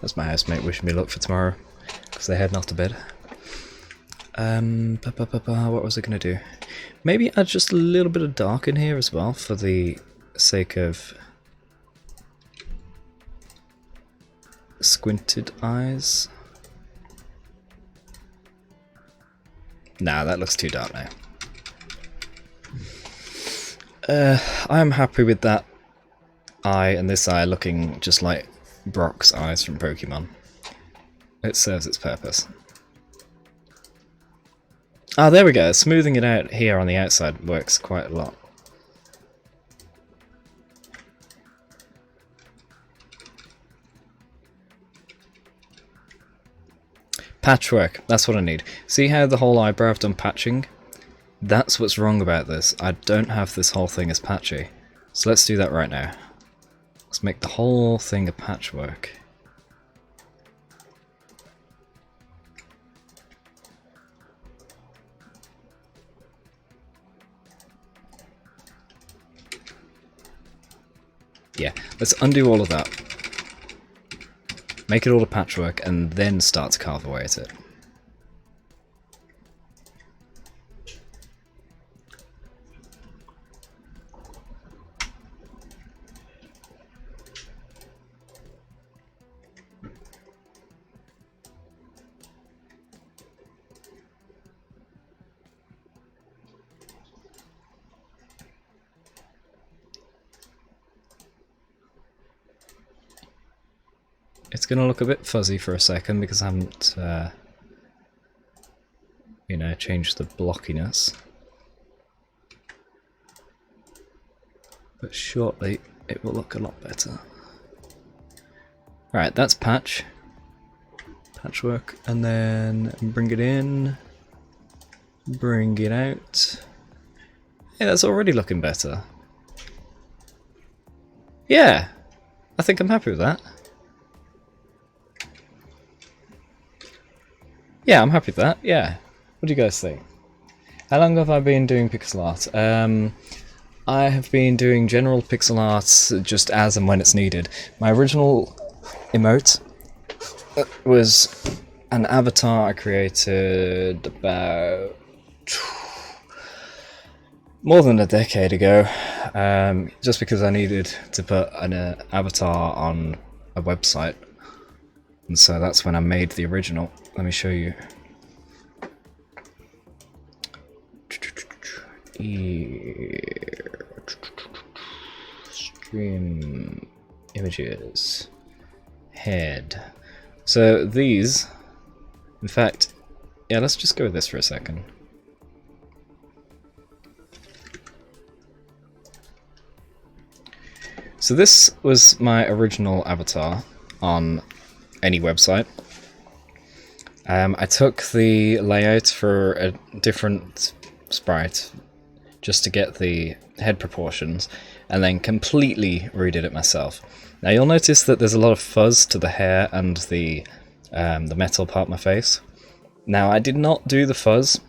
That's my housemate wishing me luck for tomorrow, because they're heading off to bed. What was I going to do? Maybe add just a little bit of dark in here as well for the sake of squinted eyes. Nah, that looks too dark now. I am happy with that eye and this eye looking just like Brock's eyes from Pokemon. It serves its purpose. Ah, there we go. Smoothing it out here on the outside works quite a lot. Patchwork. That's what I need. See how the whole eyebrow I've done patching? That's what's wrong about this. I don't have this whole thing as patchy. So let's do that right now. Let's make the whole thing a patchwork. Yeah, let's undo all of that. Make it all a patchwork and then start to carve away at it. It's going to look a bit fuzzy for a second because I haven't, you know, changed the blockiness. But shortly it will look a lot better. Right, that's patchwork, and then bring it in, bring it out. Yeah, that's already looking better. Yeah, I think I'm happy with that. Yeah, I'm happy with that, yeah. What do you guys think? How long have I been doing pixel art? I have been doing general pixel art just as and when it's needed. My original emote was an avatar I created about more than a decade ago, just because I needed to put an avatar on a website. And so that's when I made the original. Let me show you. Stream images. Head. So these, in fact, yeah, let's just go with this for a second. So this was my original avatar on any website. I took the layout for a different sprite just to get the head proportions and then completely redid it myself. Now you'll notice that there's a lot of fuzz to the hair and the metal part of my face. Now I did not do the fuzz.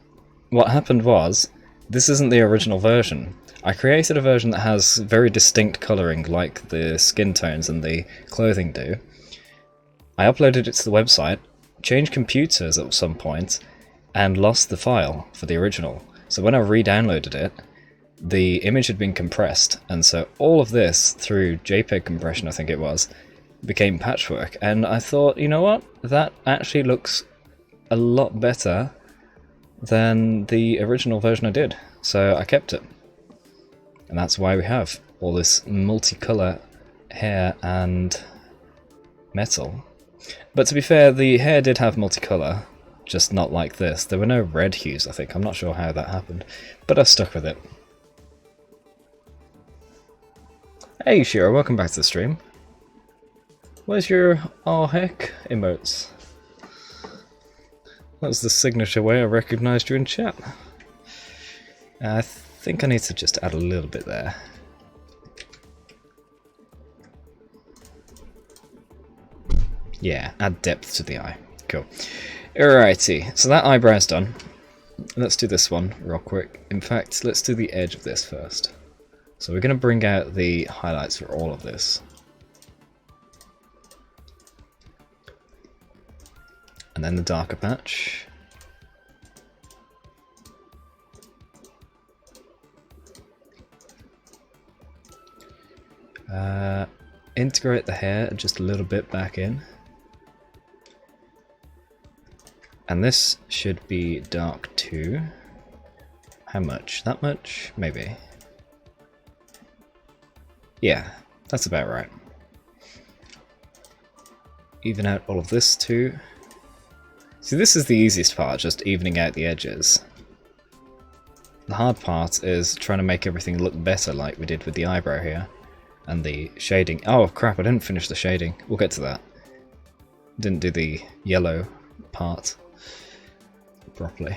What happened was, this isn't the original version. I created a version that has very distinct colouring like the skin tones and the clothing do. I uploaded it to the website, changed computers at some point, and lost the file for the original. So when I re-downloaded it, the image had been compressed, and so all of this, through JPEG compression I think it was, became patchwork. And I thought, you know what, that actually looks a lot better than the original version I did. So I kept it. And that's why we have all this multicolour hair and metal. But to be fair, the hair did have multicolour, just not like this. There were no red hues, I think. I'm not sure how that happened, but I stuck with it. Hey Shira, welcome back to the stream. Where's your oh heck emotes? That was the signature way I recognised you in chat. I think I need to just add a little bit there. Yeah, add depth to the eye. Cool. Alrighty, so that eyebrow's done. Let's do this one real quick. In fact, let's do the edge of this first. So we're going to bring out the highlights for all of this. And then the darker patch. Integrate the hair just a little bit back in. And this should be dark too. How much? That much? Maybe. Yeah, that's about right. Even out all of this too. See, this is the easiest part, just evening out the edges. The hard part is trying to make everything look better like we did with the eyebrow here. And the shading. Oh crap, I didn't finish the shading. We'll get to that. Didn't do the yellow part properly.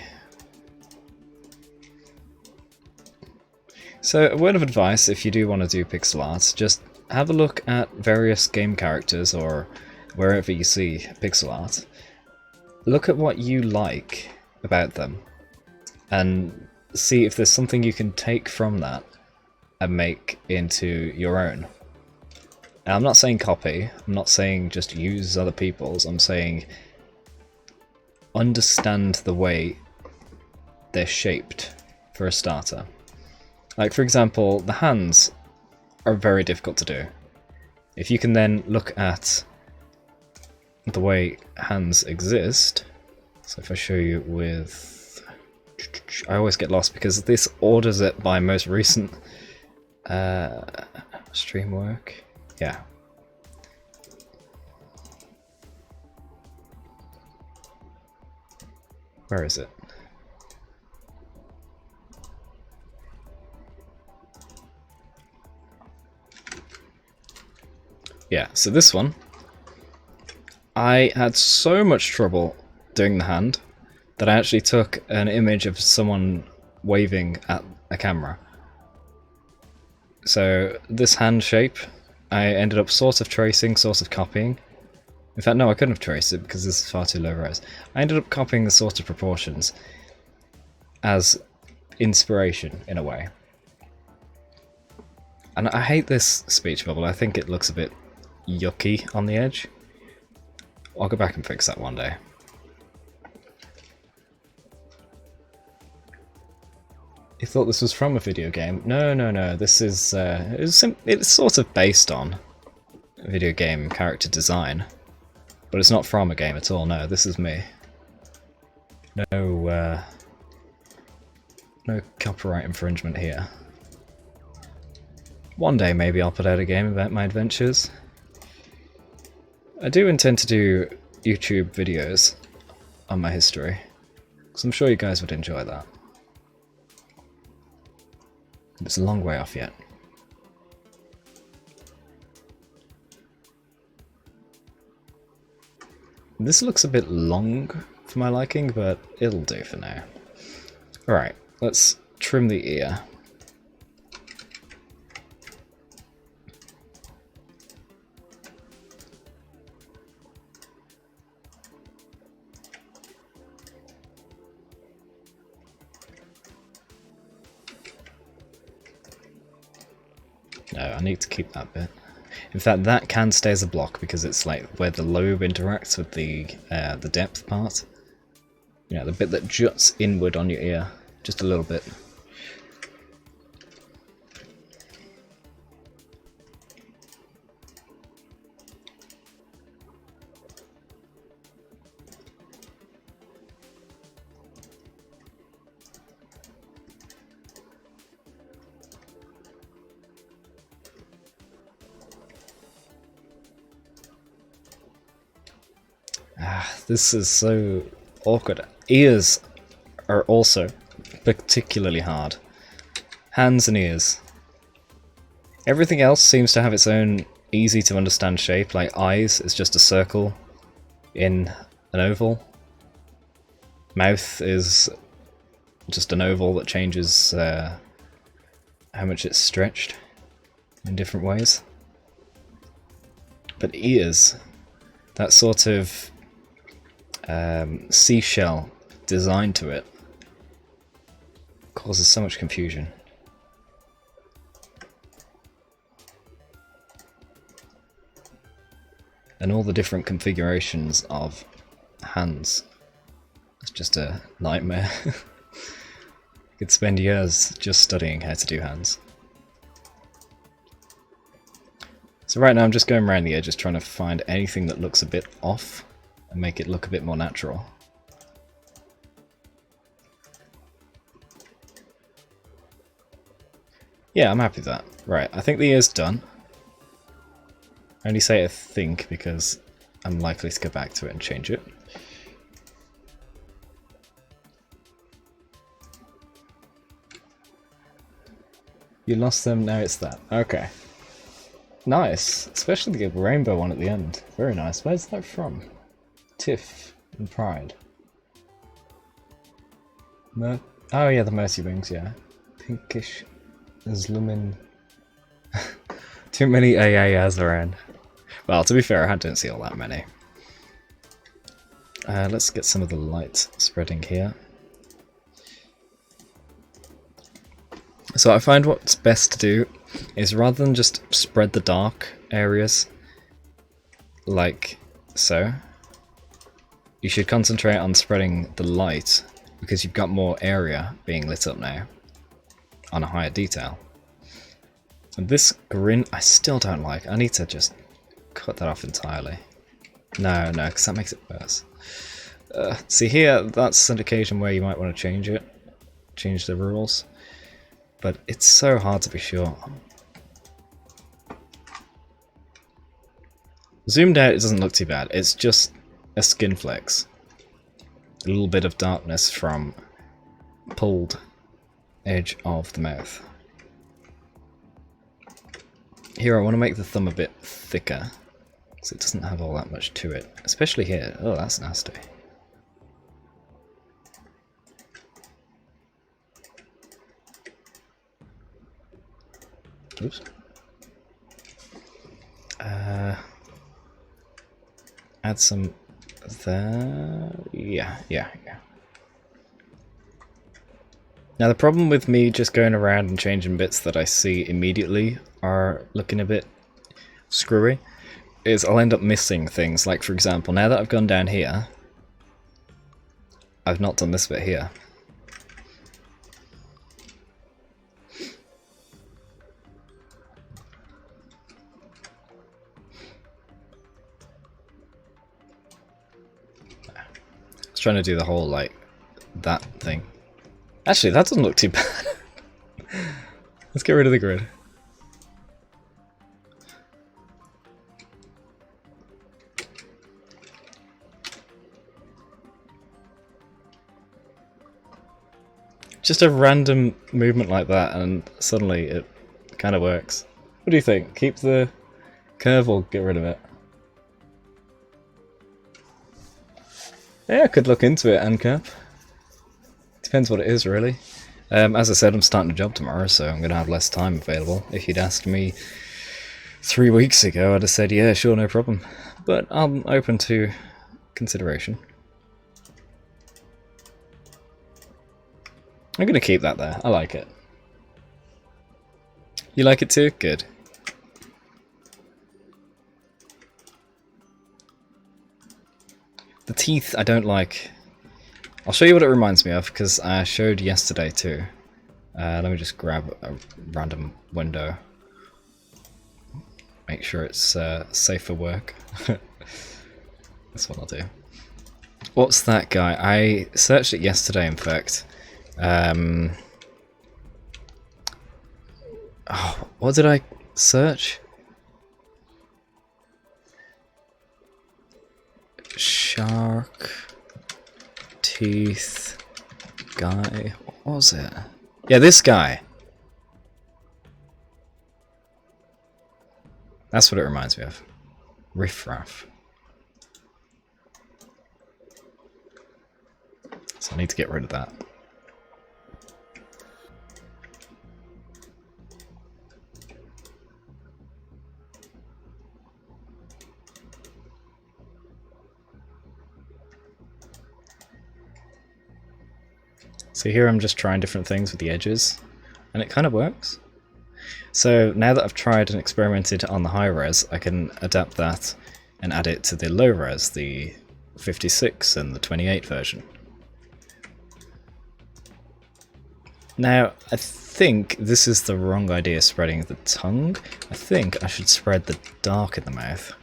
So a word of advice if you do want to do pixel art, just have a look at various game characters or wherever you see pixel art. Look at what you like about them and see if there's something you can take from that and make into your own. Now, I'm not saying copy, I'm not saying just use other people's, I'm saying understand the way they're shaped for a starter. Like for example, the hands are very difficult to do. If you can then look at the way hands exist, so if I show you with... I always get lost because this orders it by most recent stream work. Yeah. Where is it? Yeah, so this one, I had so much trouble doing the hand that I actually took an image of someone waving at a camera. So this hand shape, I ended up sort of tracing, sort of copying. In fact, no, I couldn't have traced it because this is far too low res. I ended up copying the sort of proportions as inspiration, in a way. And I hate this speech bubble, I think it looks a bit yucky on the edge. I'll go back and fix that one day. You thought this was from a video game? No, no, no. This is it's sort of based on video game character design, but it's not from a game at all. No, this is me. No, no copyright infringement here. One day maybe I'll put out a game about my adventures. I do intend to do YouTube videos on my history, because I'm sure you guys would enjoy that. It's a long way off yet. This looks a bit long for my liking, but it'll do for now. Alright, let's trim the ear. No, I need to keep that bit. In fact, that can stay as a block because it's like where the lobe interacts with the depth part. You know, the bit that juts inward on your ear, just a little bit. This is so awkward. Ears are also particularly hard. Hands and ears. Everything else seems to have its own easy to understand shape, like eyes is just a circle in an oval. Mouth is just an oval that changes how much it's stretched in different ways. But ears, that sort of seashell design to it, causes so much confusion. And all the different configurations of hands. It's just a nightmare. You could spend years just studying how to do hands. So right now I'm just going around the edges trying to find anything that looks a bit off and make it look a bit more natural. Yeah, I'm happy with that. Right, I think the ear's done. I only say I think because I'm likely to go back to it and change it. You lost them, now it's that. Okay. Nice. Especially the rainbow one at the end. Very nice. Where's that from? Tiff and Pride. Oh yeah, the Mercy Wings, yeah. Pinkish as lumin. Too many AAs around. Well, to be fair, I didn't see all that many. Let's get some of the light spreading here. So I find what's best to do is rather than just spread the dark areas like so, you should concentrate on spreading the light because you've got more area being lit up now on a higher detail. And this grin I still don't like. I need to just cut that off entirely. No, because that makes it worse. See here, that's an occasion where you might want to change it. Change the rules. But it's so hard to be sure. Zoomed out, it doesn't look too bad. It's just a skin flex. A little bit of darkness from pulled edge of the mouth. Here, I want to make the thumb a bit thicker, so it doesn't have all that much to it. Especially here. Oh, that's nasty. Oops. Add some there. Yeah. Now the problem with me just going around and changing bits that I see immediately are looking a bit screwy is I'll end up missing things. Like for example, now that I've gone down here, I've not done this bit here. I was trying to do the whole like that thing. Actually, that doesn't look too bad. Let's get rid of the grid. Just a random movement like that and suddenly it kind of works. What do you think? Keep the curve or get rid of it? Yeah, I could look into it and cap. Depends what it is, really. As I said, I'm starting a job tomorrow, so I'm going to have less time available. If you'd asked me 3 weeks ago, I'd have said, yeah, sure, no problem. But I'm open to consideration. I'm going to keep that there. I like it. You like it too? Good. The teeth I don't like. I'll show you what it reminds me of, because I showed yesterday too. Let me just grab a random window. Make sure it's safe for work. That's what I'll do. What's that guy? I searched it yesterday, in fact. Oh, what did I search? Shark teeth guy. What was it? Yeah, this guy. That's what it reminds me of. Riffraff. So I need to get rid of that. So here I'm just trying different things with the edges, and it kind of works. So now that I've tried and experimented on the high res, I can adapt that and add it to the low res, the 56 and the 28 version. Now, I think this is the wrong idea, spreading the tongue. I think I should spread the dark in the mouth.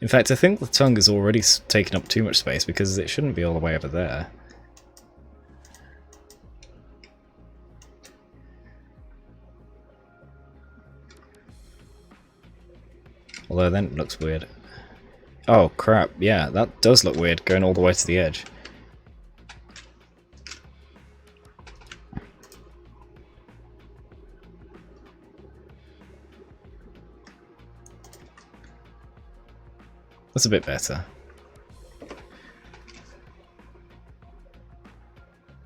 In fact, I think the tongue is already taking up too much space because it shouldn't be all the way over there. Although then it looks weird. Oh crap, yeah, that does look weird, going all the way to the edge. That's a bit better.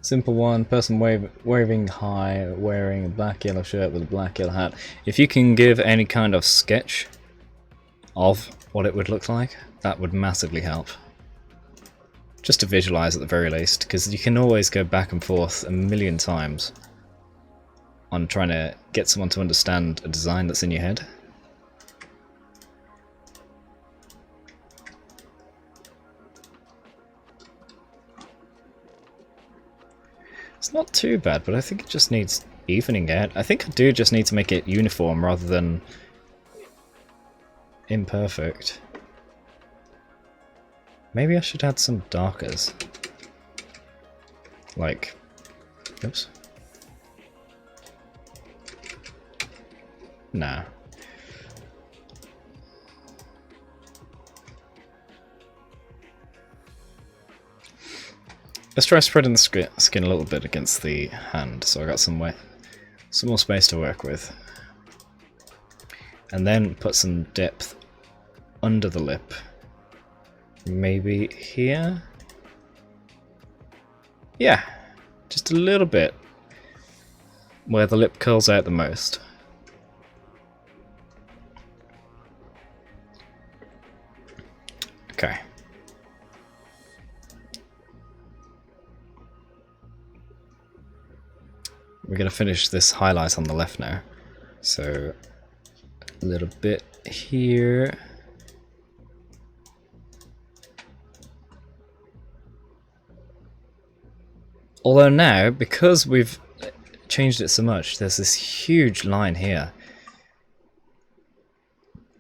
Simple one, person waving high, wearing a black yellow shirt with a black yellow hat. If you can give any kind of sketch of what it would look like, that would massively help. Just to visualize at the very least, because you can always go back and forth a million times on trying to get someone to understand a design that's in your head. It's not too bad, but I think it just needs evening out. I think I do just need to make it uniform rather than imperfect. Maybe I should add some darkers. Like, oops. Nah. Let's try spreading the skin a little bit against the hand, so I got some more space to work with. And then put some depth under the lip. Maybe here? Yeah, just a little bit where the lip curls out the most. Okay. We're going to finish this highlight on the left now. So a little bit here. Although now, because we've changed it so much, there's this huge line here.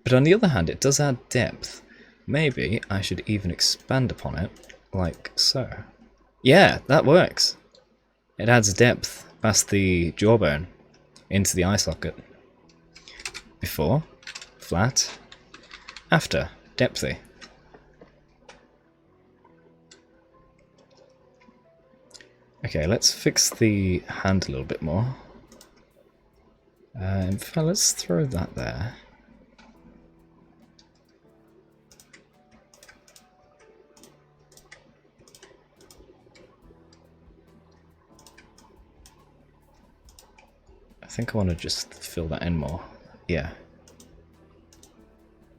But on the other hand, it does add depth. Maybe I should even expand upon it, like so. Yeah, that works. It adds depth past the jawbone into the eye socket. Before, flat. After, depthy. Okay, let's fix the hand a little bit more. In fact, let's throw that there. I think I want to just fill that in more. Yeah.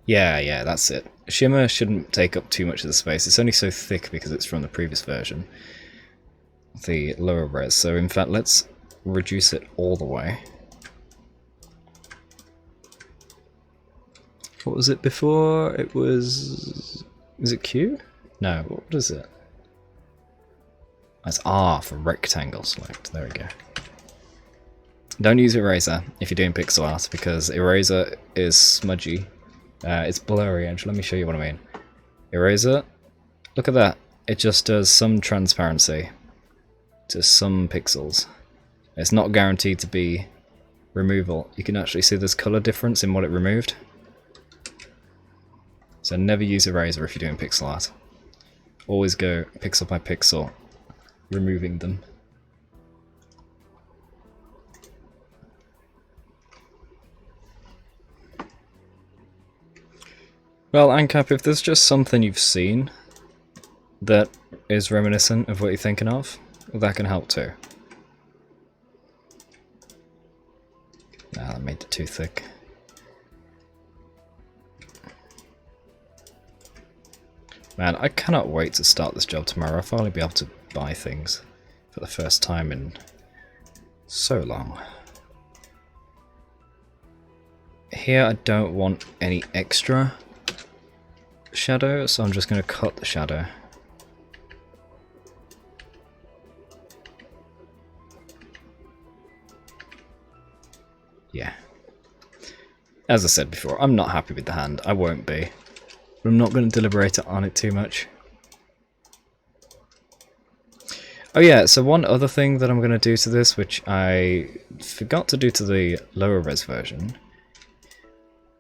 Yeah, that's it. Shimmer shouldn't take up too much of the space. It's only so thick because it's from the previous version. The lower res. So in fact, let's reduce it all the way. What was it before? It was... Is it Q? No, what is it? That's R for rectangle select. There we go. Don't use eraser if you're doing pixel art because eraser is smudgy. It's blurry. Actually, let me show you what I mean. Eraser, look at that. It just does some transparency to some pixels. It's not guaranteed to be removal. You can actually see there's color difference in what it removed. So never use eraser if you're doing pixel art. Always go pixel by pixel, removing them. Well, ANCAP, if there's just something you've seen that is reminiscent of what you're thinking of, well, that can help too. Ah, that made it too thick. Man, I cannot wait to start this job tomorrow. I'll finally be able to buy things for the first time in so long. Here I don't want any extra shadow, so I'm just going to cut the shadow. Yeah. As I said before, I'm not happy with the hand. I won't be. But I'm not going to deliberate on it too much. Oh yeah, so one other thing that I'm going to do to this, which I forgot to do to the lower res version,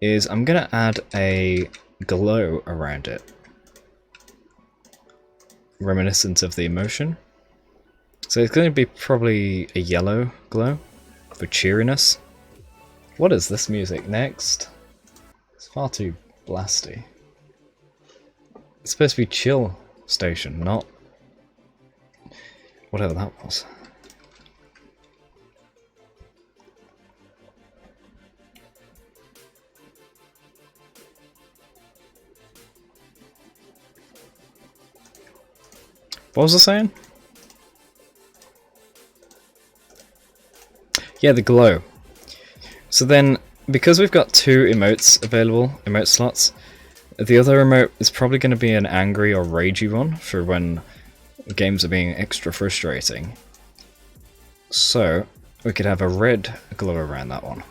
is I'm going to add a glow around it, reminiscent of the emotion. So it's going to be probably a yellow glow for cheeriness. What is this music next? It's far too blasty. It's supposed to be chill station, not whatever that was. What was I saying? Yeah, the glow. So then, because we've got 2 emotes available, emote slots, the other emote is probably going to be an angry or ragey one for when games are being extra frustrating. So, we could have a red glow around that one.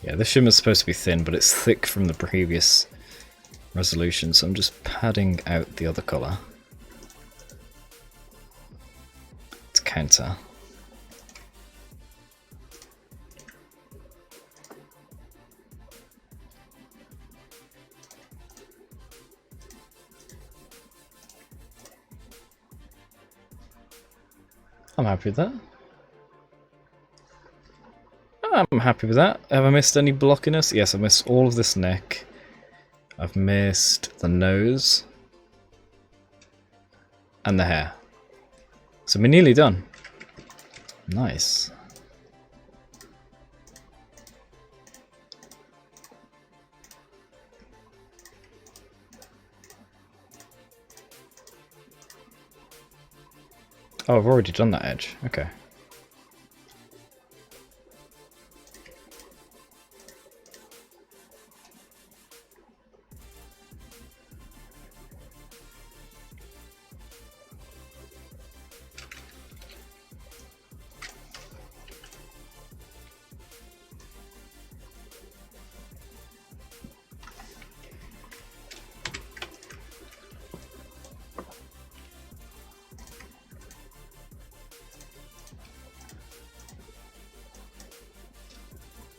Yeah, this shimmer's supposed to be thin, but it's thick from the previous resolution, so I'm just padding out the other colour to counter. I'm happy with that. I'm happy with that. Have I missed any blockiness? Yes, I missed all of this neck. I've missed the nose. And the hair. So we're nearly done. Nice. Oh, I've already done that edge. Okay.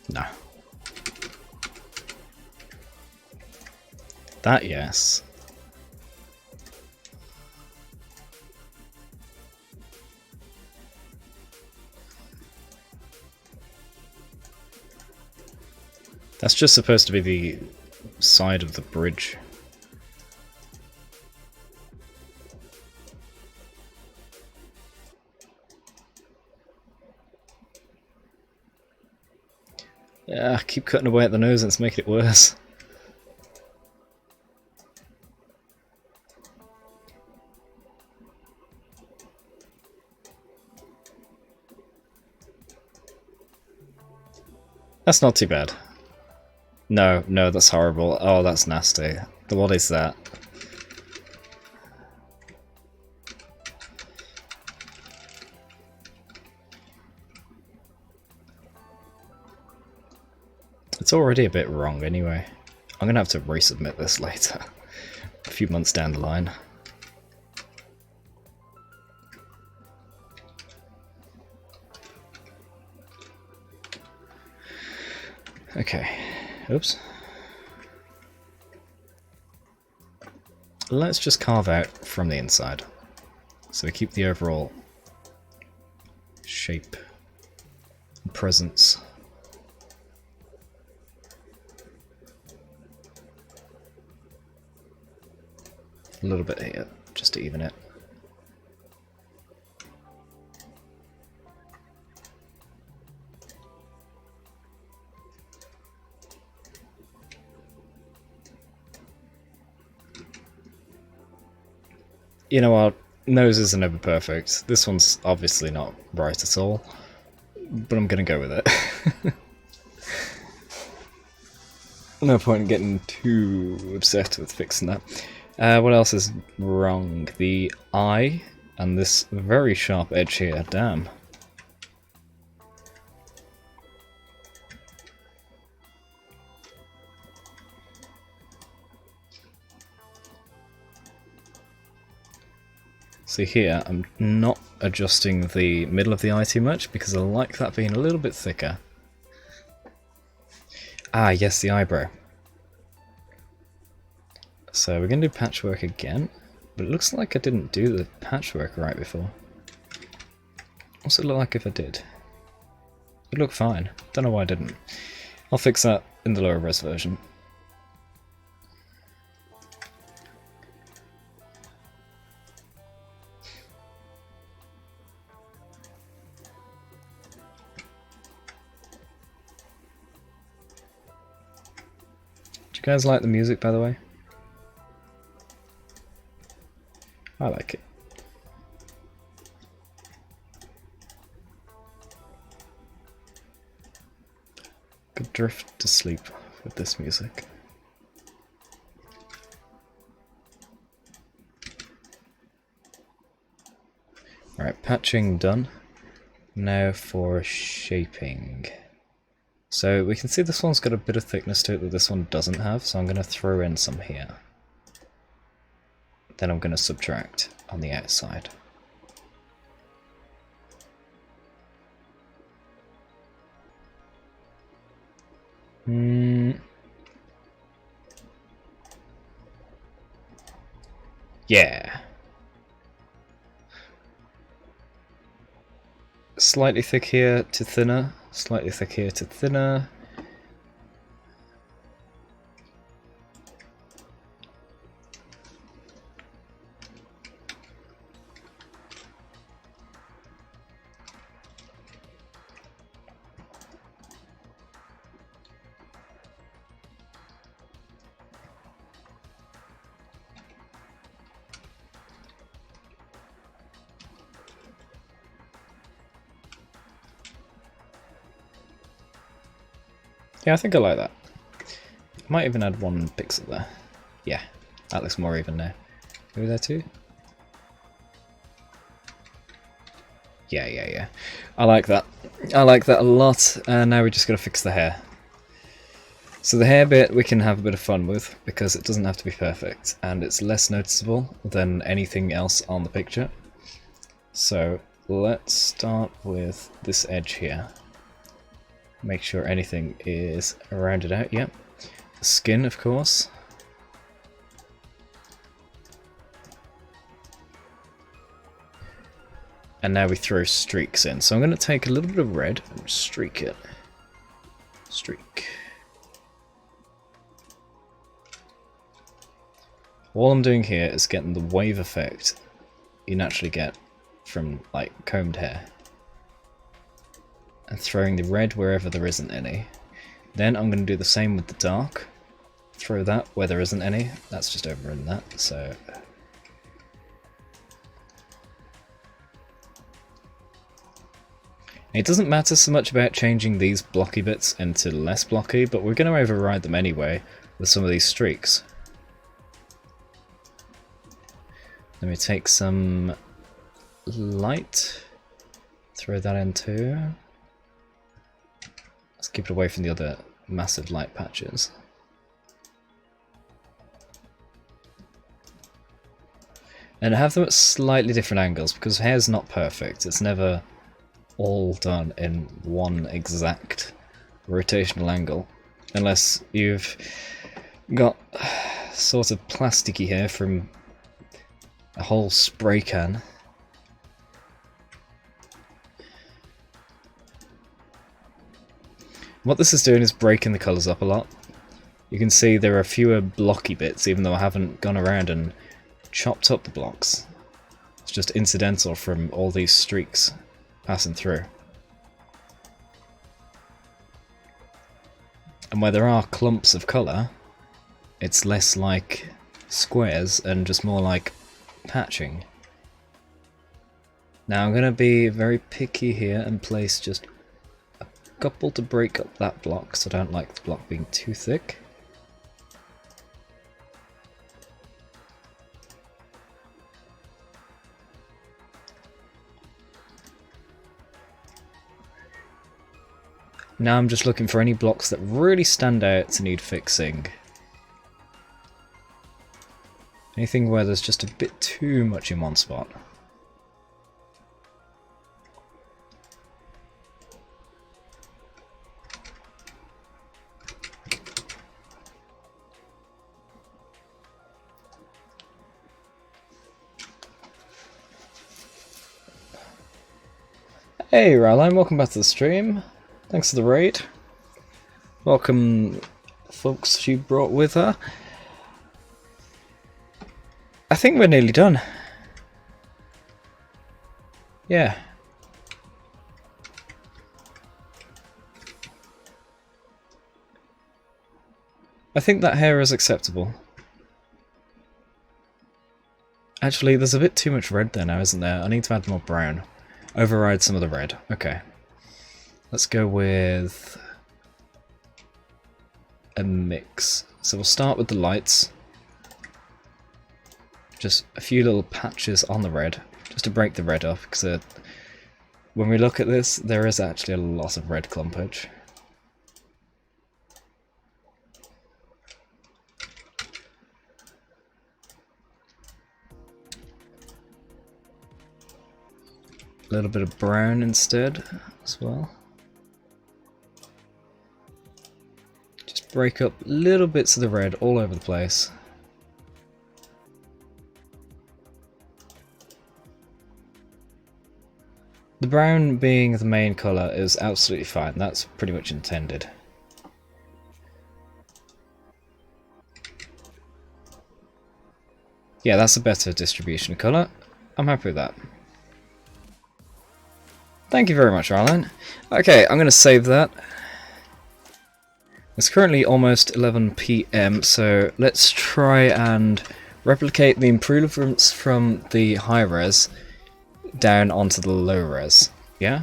No. That, yes. That's just supposed to be the side of the bridge. Yeah, keep cutting away at the nose and it's making it worse. That's not too bad. No, no, that's horrible. Oh, that's nasty. What is that? It's already a bit wrong anyway. I'm gonna have to resubmit this later. A few months down the line. Okay. Oops. Let's just carve out from the inside. So we keep the overall shape and presence. A little bit here, just to even it. You know what? Noses are never perfect. This one's obviously not right at all, but I'm gonna go with it. No point in getting too upset with fixing that. What else is wrong? The eye and this very sharp edge here. Damn. See here, I'm not adjusting the middle of the eye too much because I like that being a little bit thicker. Ah, yes, the eyebrow. So we're going to do patchwork again, but it looks like I didn't do the patchwork right before. What's it look like if I did? It looked fine. Don't know why I didn't. I'll fix that in the lower res version. Do you guys like the music, by the way? I like it. Could drift to sleep with this music. Alright, patching done. Now for shaping. So we can see this one's got a bit of thickness to it that this one doesn't have, so I'm going to throw in some here. Then I'm going to subtract on the outside. Yeah. Slightly thick here to thinner, slightly thick here to thinner. Yeah, I think I like that. Might even add one pixel there. Yeah, that looks more even now. Maybe there too? Yeah. I like that. I like that a lot. And now we just gotta fix the hair. So the hair bit we can have a bit of fun with because it doesn't have to be perfect and it's less noticeable than anything else on the picture. So let's start with this edge here. Make sure anything is rounded out, yep. The skin, of course. And now we throw streaks in. So I'm going to take a little bit of red and streak it. Streak. All I'm doing here is getting the wave effect you naturally get from like combed hair. And throwing the red wherever there isn't any. Then I'm going to do the same with the dark. Throw that where there isn't any. That's just over in that, so... It doesn't matter so much about changing these blocky bits into less blocky, but we're going to override them anyway with some of these streaks. Let me take some light, throw that in too. Let's keep it away from the other massive light patches. And have them at slightly different angles because hair's not perfect. It's never all done in one exact rotational angle. Unless you've got sort of plasticky hair from a whole spray can. What this is doing is breaking the colours up a lot. You can see there are fewer blocky bits, even though I haven't gone around and chopped up the blocks. It's just incidental from all these streaks passing through. And where there are clumps of colour, it's less like squares and just more like patching. Now I'm going to be very picky here and place just a couple to break up that block, because I don't like the block being too thick. Now I'm just looking for any blocks that really stand out to need fixing. Anything where there's just a bit too much in one spot. Hey Rowline, welcome back to the stream. Thanks for the raid. Welcome folks she brought with her. I think we're nearly done. Yeah. I think that hair is acceptable. Actually, there's a bit too much red there now, isn't there? I need to add more brown. Override some of the red. Okay. Let's go with a mix. So we'll start with the lights. Just a few little patches on the red, just to break the red up, because when we look at this, there is actually a lot of red clumpage. A little bit of brown instead, as well. Just break up little bits of the red all over the place. The brown being the main colour is absolutely fine, that's pretty much intended. Yeah, that's a better distribution colour. I'm happy with that. Thank you very much, Arlen. Okay, I'm going to save that. It's currently almost 11 PM, so let's try and replicate the improvements from the high res down onto the low res. Yeah?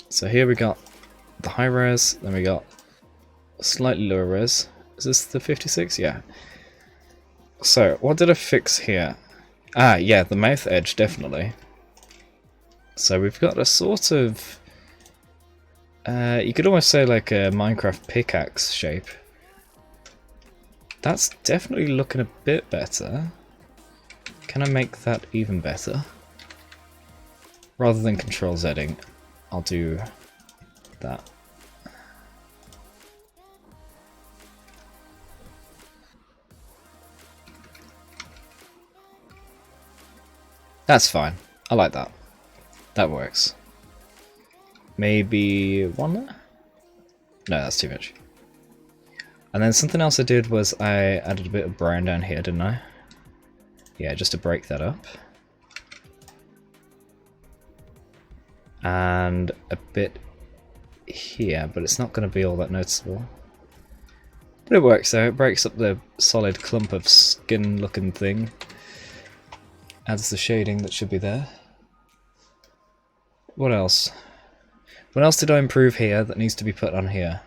So here we got the high res, then we got slightly lower res. Is this the 56? Yeah. So, what did I fix here? Ah, yeah, the mouth edge, definitely. So we've got a sort of... you could almost say like a Minecraft pickaxe shape. That's definitely looking a bit better. Can I make that even better? Rather than Control-Zing, I'll do that. That's fine. I like that. That works. Maybe one there? No, that's too much. And then something else I did was I added a bit of brown down here, didn't I? Yeah, just to break that up. And a bit here, but it's not going to be all that noticeable. But it works though, it breaks up the solid clump of skin looking thing. Adds the shading that should be there. What else? What else did I improve here that needs to be put on here?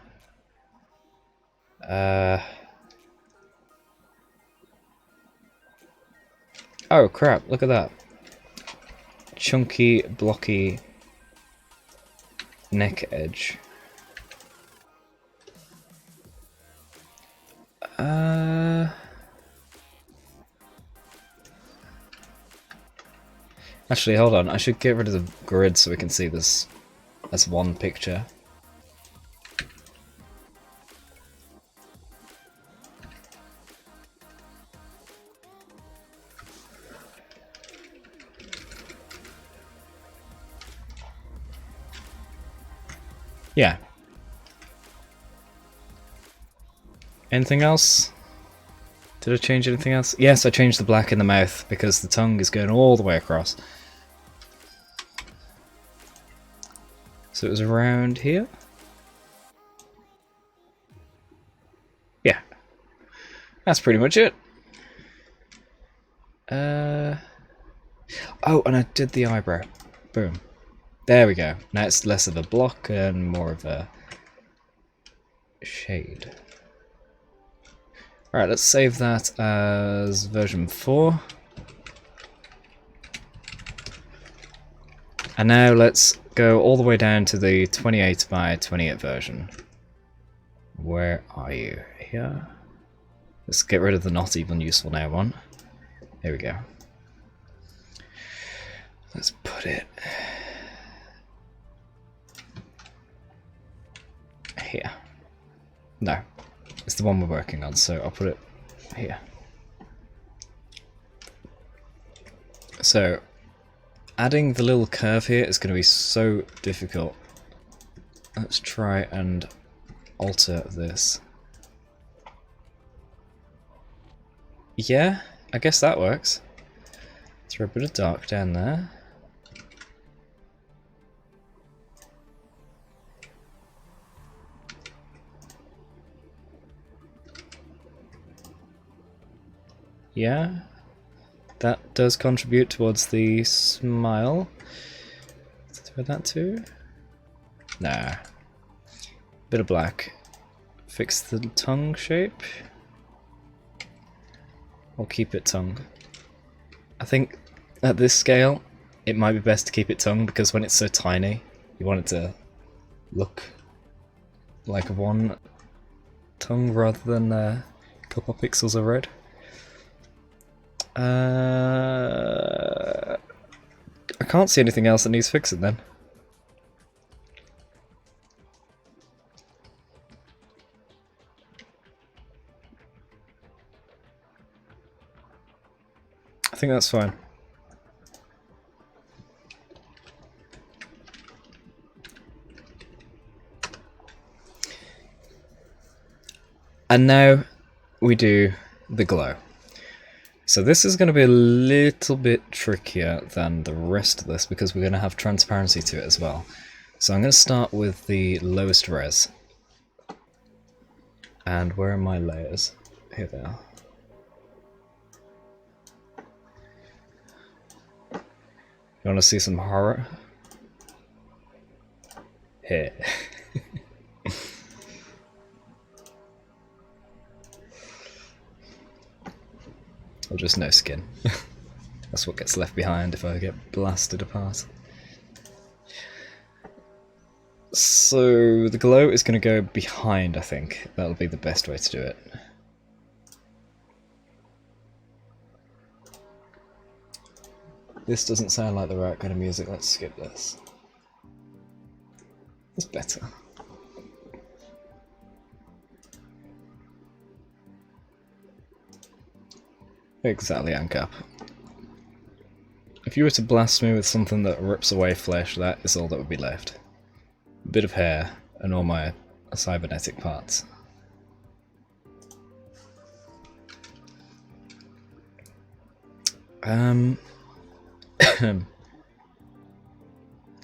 Oh crap, look at that. Chunky, blocky neck edge. Actually, hold on. I should get rid of the grid so we can see this as one picture. Yeah. Anything else? Did I change anything else? Yes, I changed the black in the mouth because the tongue is going all the way across. So it was around here? Yeah. That's pretty much it. Oh, and I did the eyebrow. Boom. There we go. Now it's less of a block and more of a shade. Alright, let's save that as version 4. And now let's go all the way down to the 28 by 28 version. Where are you? Here? Let's get rid of the not even useful now one. There we go. Let's put it here. No, it's the one we're working on, so I'll put it here. So, adding the little curve here is going to be so difficult. Let's try and alter this. Yeah, I guess that works. Throw a bit of dark down there. Yeah, that does contribute towards the smile. Let's throw that too. Nah. Bit of black. Fix the tongue shape. Or keep it tongue. I think at this scale, it might be best to keep it tongue because when it's so tiny, you want it to look like one tongue rather than a couple of pixels of red. I can't see anything else that needs fixing then. I think that's fine. And now we do the glow. So this is going to be a little bit trickier than the rest of this because we're going to have transparency to it as well. So I'm going to start with the lowest res. And where are my layers? Here they are. You want to see some horror? Here. Or just no skin. That's what gets left behind if I get blasted apart. So the glow is going to go behind, I think. That'll be the best way to do it. This doesn't sound like the right kind of music. Let's skip this. It's better. Exactly, Ankap. If you were to blast me with something that rips away flesh, that is all that would be left. A bit of hair and all my cybernetic parts.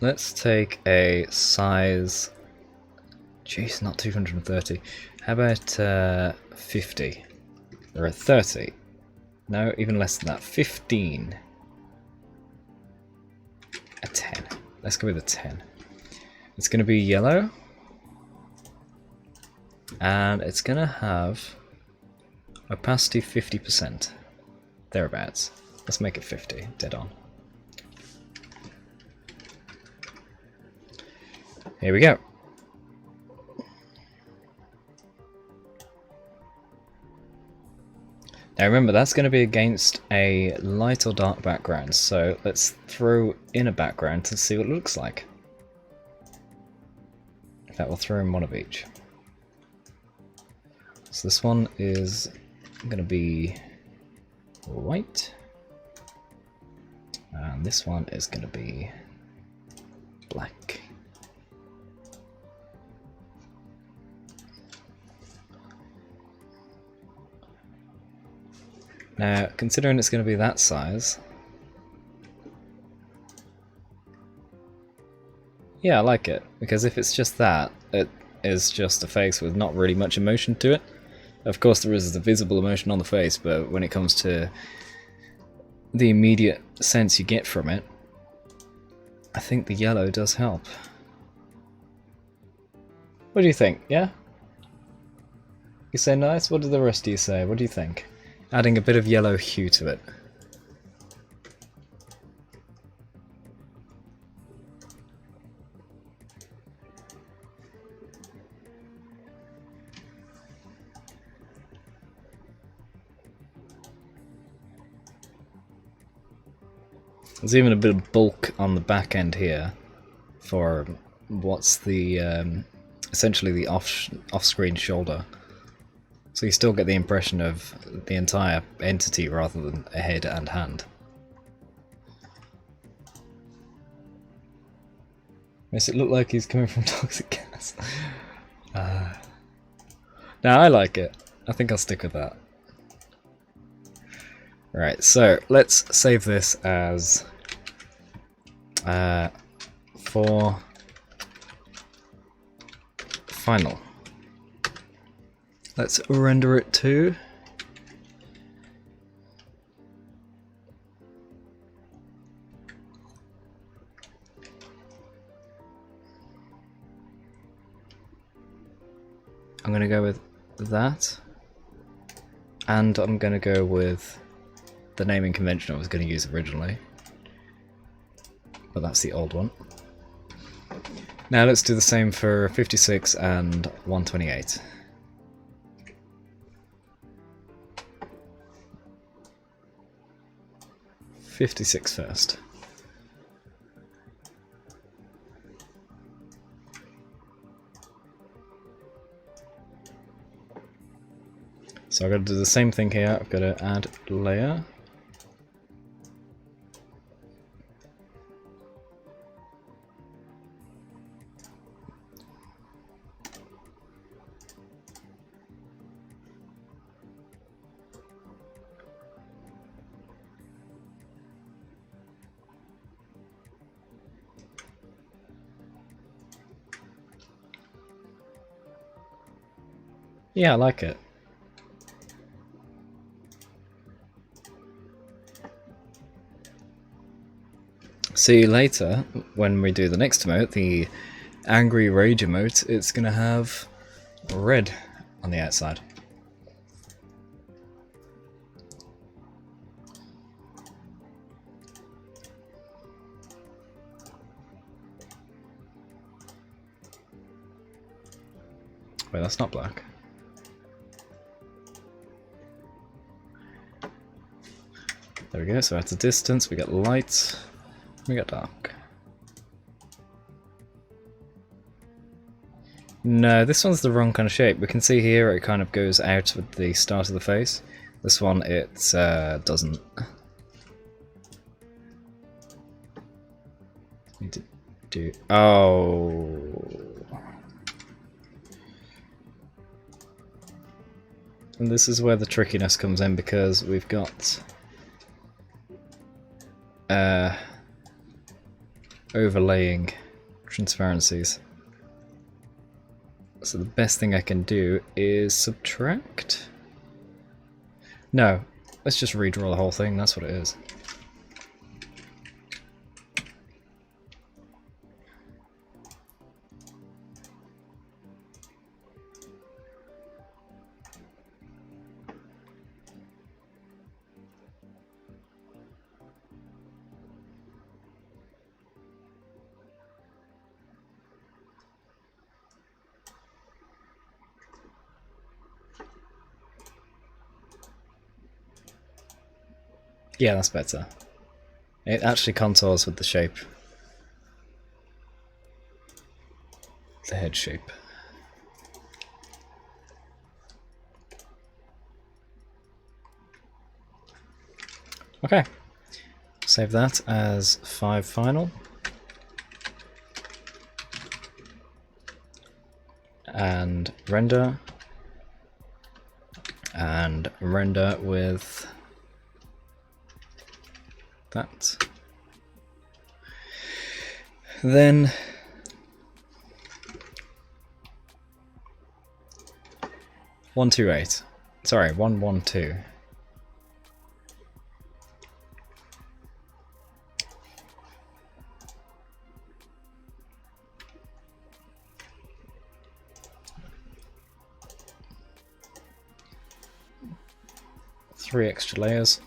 Let's take a size... Jeez, not 230. How about 50? Or a 30? No, even less than that. 15. A 10. Let's go with a 10. It's going to be yellow. And it's going to have opacity 50%. Thereabouts. Let's make it 50. Dead on. Here we go. Now remember, that's going to be against a light or dark background, so let's throw in a background to see what it looks like. In fact, we'll throw in one of each. So this one is going to be white, and this one is going to be black. Now, considering it's going to be that size, yeah, I like it, because if it's just that, it is just a face with not really much emotion to it. Of course there is the visible emotion on the face, but when it comes to the immediate sense you get from it, I think the yellow does help. What do you think? Yeah? You say nice? What do the rest of you say? What do you think? Adding a bit of yellow hue to it. There's even a bit of bulk on the back end here for what's the essentially the off-screen shoulder. So you still get the impression of the entire entity rather than a head and hand. Makes it look like he's coming from toxic gas. Now I like it. I think I'll stick with that. Right, so let's save this as for final. Let's render it to I'm going to go with that, and I'm going to go with the naming convention I was going to use originally, but that's the old one. Now let's do the same for 56 and 128. '56 first. So I've got to do the same thing here. I've got to add layer. Yeah, I like it. See later, when we do the next emote, the angry rage emote, it's going to have red on the outside. Wait, that's not black. There we go, so at a distance we get light, we get dark. No, this one's the wrong kind of shape. We can see here it kind of goes out with the start of the face. This one, it doesn't. Need to do. Oh. And this is where the trickiness comes in, because we've got overlaying transparencies. So the best thing I can do is subtract? No, let's just redraw the whole thing, that's what it is. Yeah, that's better. It actually contours with the shape. The head shape. Okay. Save that as 5 final. And render. And render with that. Then one two eight. Sorry, 112. 3 extra layers.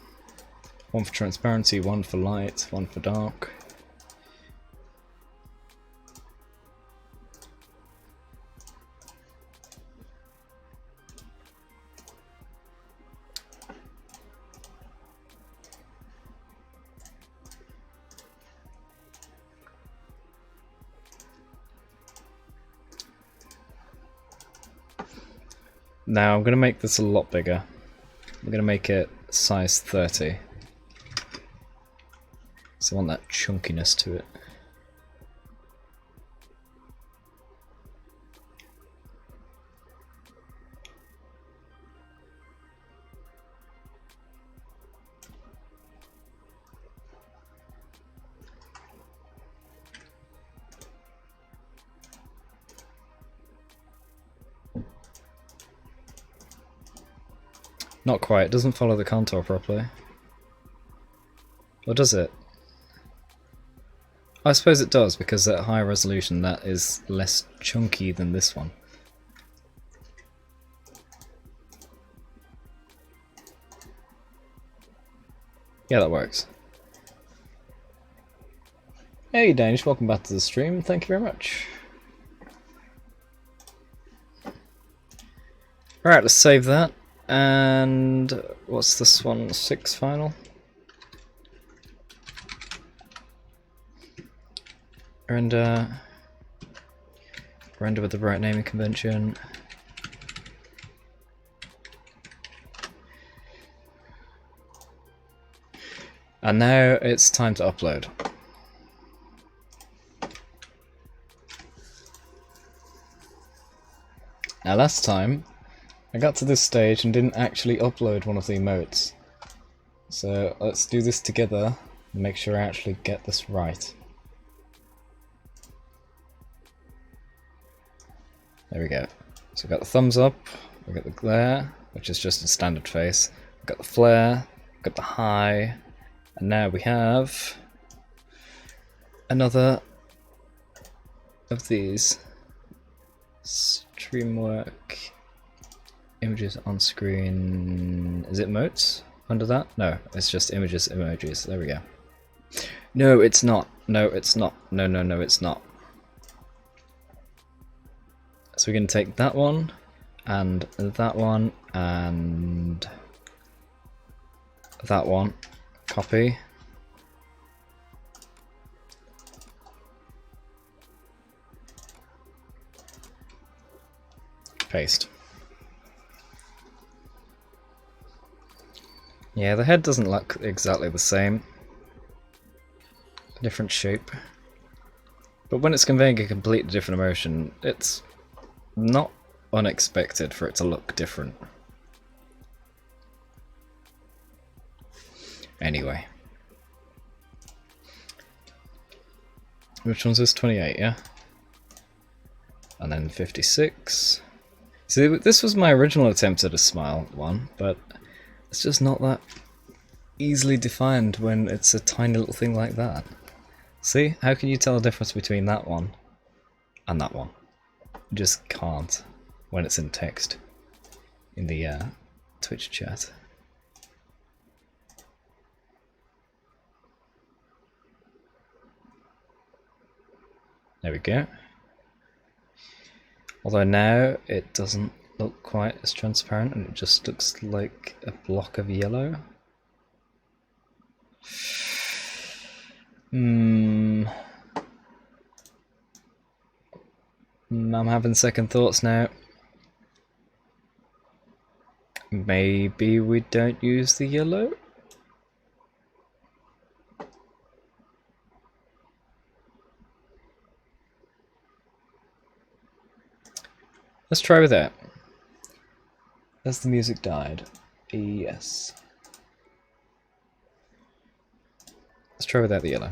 1 for transparency, 1 for light, 1 for dark. Now I'm going to make this a lot bigger. I'm going to make it size 30. So I want that chunkiness to it. Not quite, it doesn't follow the contour properly. Or does it? I suppose it does, because at higher resolution that is less chunky than this one. Yeah, that works. Hey Danish, welcome back to the stream, thank you very much. Alright, let's save that. And what's this one? 6 final? Render with the right naming convention. And now it's time to upload. Now last time I got to this stage and didn't actually upload one of the emotes. So let's do this together and make sure I actually get this right. There we go. So we've got the thumbs up, we've got the glare, which is just a standard face, we've got the flare, we've got the high, and now we have another of these. Stream work, images on screen, is it emotes under that? No, it's just images, emojis, there we go. No, it's not. No, it's not. No, no, no, it's not. So we're going to take that one, and that one, and that one, copy. Paste. Yeah, the head doesn't look exactly the same. Different shape. But when it's conveying a completely different emotion, it's not unexpected for it to look different. Anyway. Which one's this? 28, yeah? And then 56. See, this was my original attempt at a smile one, but it's just not that easily defined when it's a tiny little thing like that. See? How can you tell the difference between that one and that one? You just can't when it's in text in the Twitch chat. There we go. Although now it doesn't look quite as transparent and it just looks like a block of yellow. I'm having second thoughts now. Maybe we don't use the yellow? Let's try with that. Has the music died? Yes. Let's try without the yellow.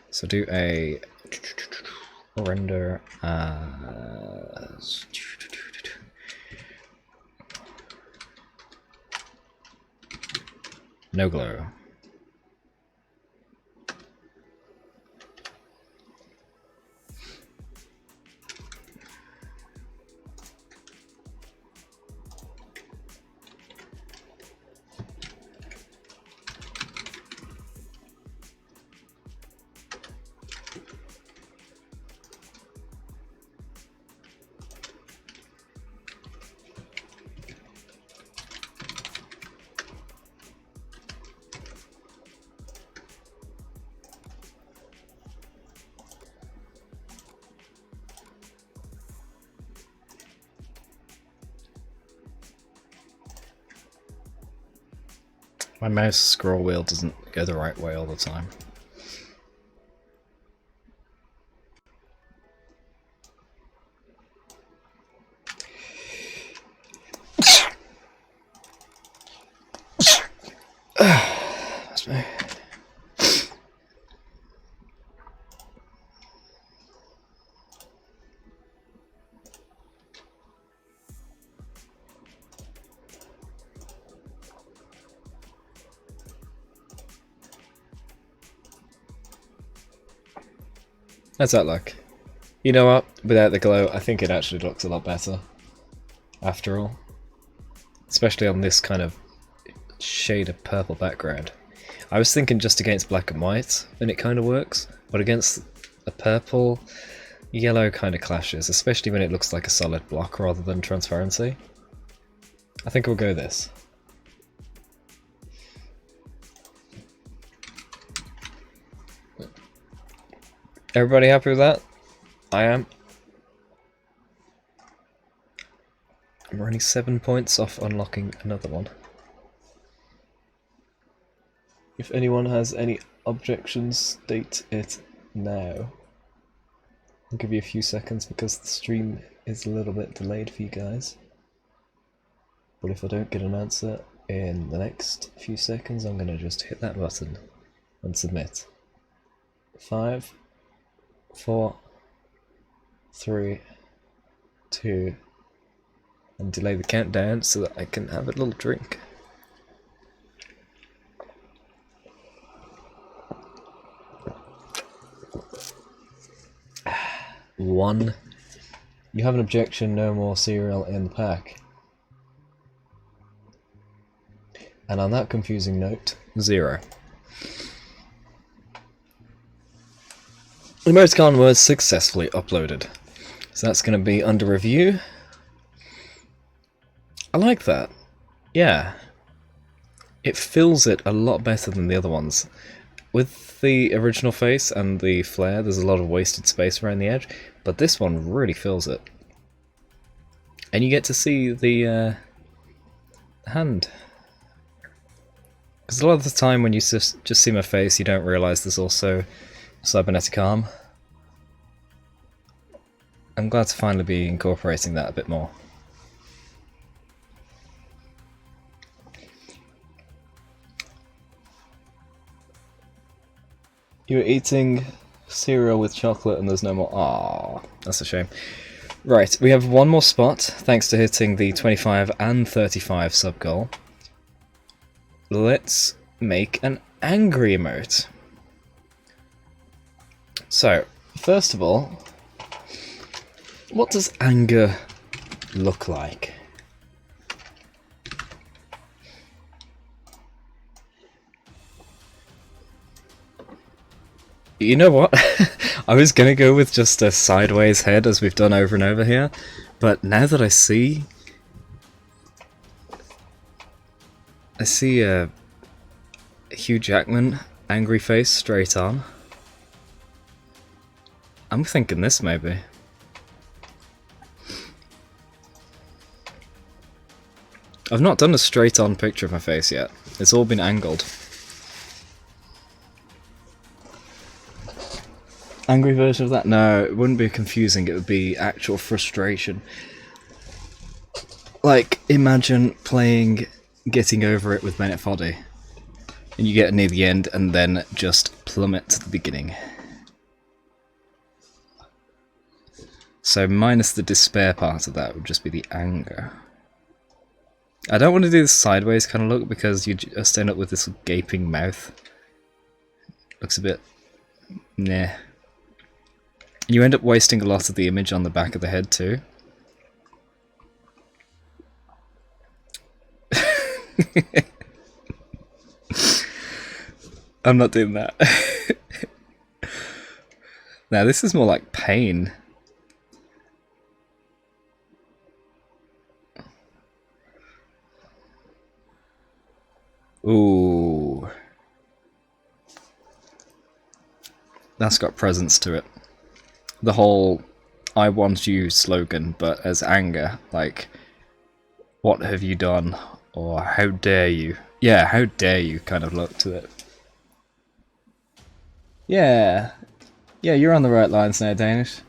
So do a render as no glow. My mouse scroll wheel doesn't go the right way all the time. That's me. How's that look? You know what? Without the glow, I think it actually looks a lot better. After all. Especially on this kind of shade of purple background. I was thinking just against black and white, and it kind of works, but against a purple, yellow kind of clashes, especially when it looks like a solid block rather than transparency. I think we'll go this. Everybody happy with that? I am. I'm running 7 points off unlocking another one. If anyone has any objections, state it now. I'll give you a few seconds because the stream is a little bit delayed for you guys. But if I don't get an answer in the next few seconds, I'm going to just hit that button and submit. 5, 4, 3, 2, and delay the countdown so that I can have a little drink. One. You have an objection, no more cereal in the pack. And on that confusing note, 0. Emoticon was successfully uploaded. So that's going to be under review. I like that. Yeah. It fills it a lot better than the other ones. With the original face and the flare, there's a lot of wasted space around the edge, but this one really fills it. And you get to see the hand. Because a lot of the time when you just see my face, you don't realise there's also a cybernetic arm. I'm glad to finally be incorporating that a bit more. You're eating cereal with chocolate and there's no more. Aww, that's a shame. Right, we have one more spot, thanks to hitting the 25 and 35 sub goal. Let's make an angry emote. So, first of all, what does anger look like? You know what? I was gonna go with just a sideways head as we've done over and over here, but now that I see a Hugh Jackman angry face straight on, I'm thinking this maybe. I've not done a straight on picture of my face yet, it's all been angled. Angry version of that? No, it wouldn't be confusing, it would be actual frustration. Like, imagine playing Getting Over It with Bennett Foddy, and you get near the end and then just plummet to the beginning. So minus the despair part of that would just be the anger. I don't want to do the sideways kind of look because you just end up with this gaping mouth. Looks a bit... nah. You end up wasting a lot of the image on the back of the head too. I'm not doing that. Now this is more like pain. Ooh. That's got presence to it. The whole I want you slogan, but as anger, like, what have you done? or how dare you. Yeah, how dare you kind of look to it. Yeah, yeah, you're on the right lines now, Danish.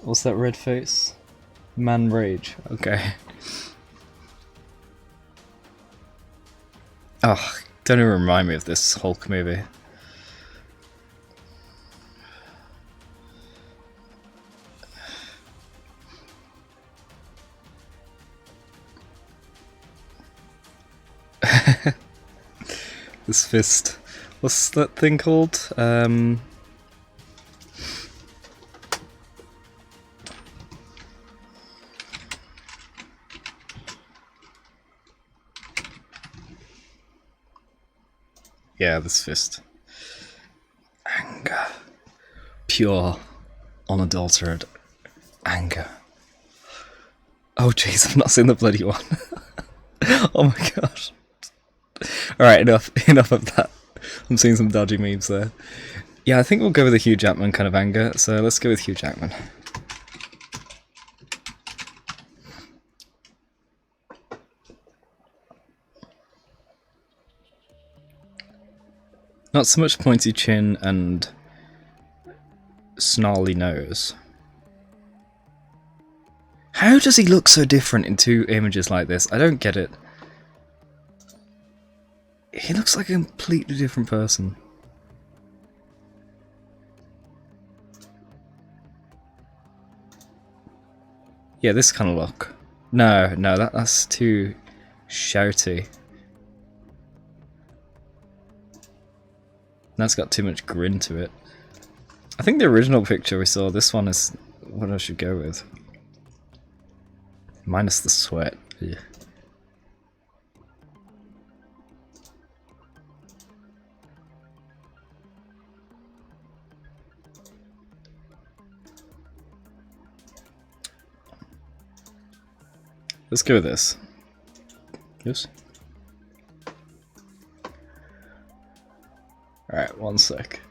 What's that red face? Man rage. Okay. Oh, don't even remind me of this Hulk movie. This fist. What's that thing called? Yeah, this fist. Anger. Pure, unadulterated anger. Oh jeez, I've not seen the bloody one. Oh my gosh. Alright, enough of that. I'm seeing some dodgy memes there. Yeah, I think we'll go with the Hugh Jackman kind of anger, so let's go with Hugh Jackman. Not so much pointy chin and snarly nose. How does he look so different in two images like this? I don't get it. He looks like a completely different person. Yeah, this kind of look. No, that's too shouty. That's got too much grin to it. I think the original picture we saw, this one is what I should go with. Minus the sweat. Yeah. Let's go with this. Yes. Alright, one sec.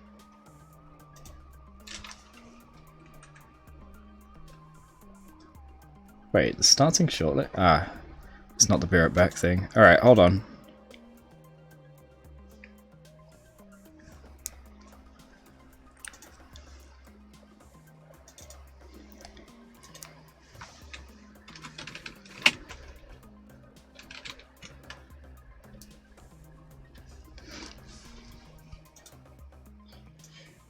Wait, it's starting shortly? Ah, it's not the be right back thing. Alright, hold on.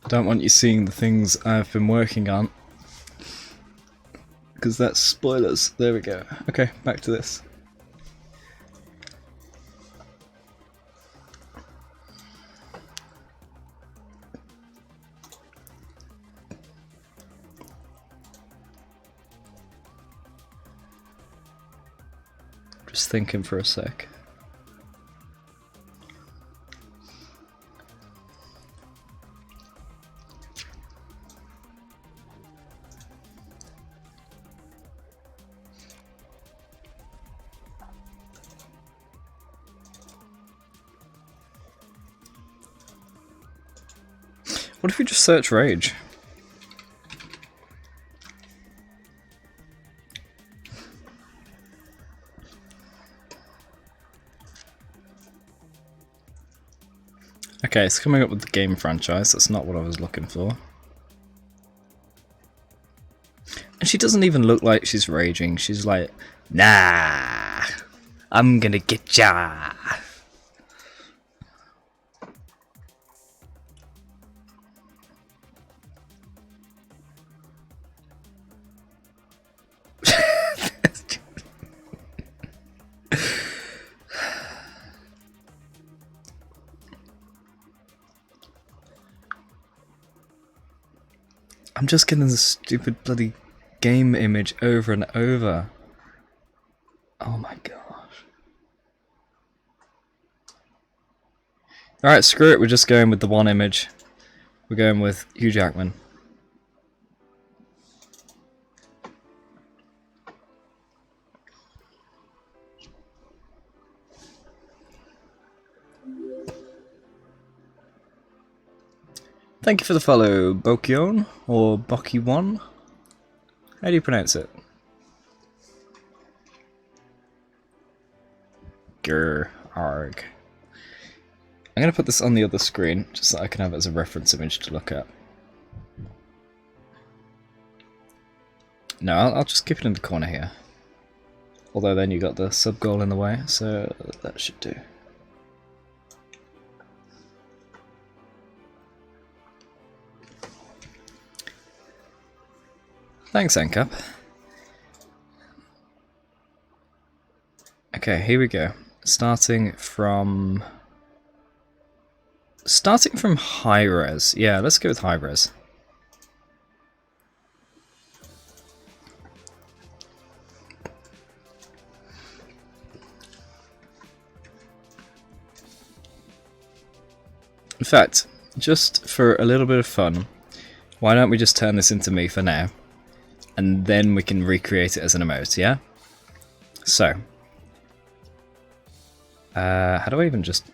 I don't want you seeing the things I've been working on, because that's spoilers. There we go. Okay, back to this. Just thinking for a sec. What if we just search rage? Okay, it's coming up with the game franchise. That's not what I was looking for. And she doesn't even look like she's raging. She's like, nah, I'm gonna get ya. I'm just getting this stupid bloody game image over and over. Oh my gosh. Alright, screw it, we're just going with the one image. We're going with Hugh Jackman. Thank you for the follow, Bokyon, or Boki1. How do you pronounce it? Grr, arg. I'm going to put this on the other screen, just so I can have it as a reference image to look at. No, I'll just keep it in the corner here. Although then you got the sub goal in the way, so that should do. Thanks, NCAP. Okay, here we go. Starting from high res. Yeah, let's go with high res. In fact, just for a little bit of fun, why don't we just turn this into me for now, and then we can recreate it as an emote, yeah? So, how do I even just...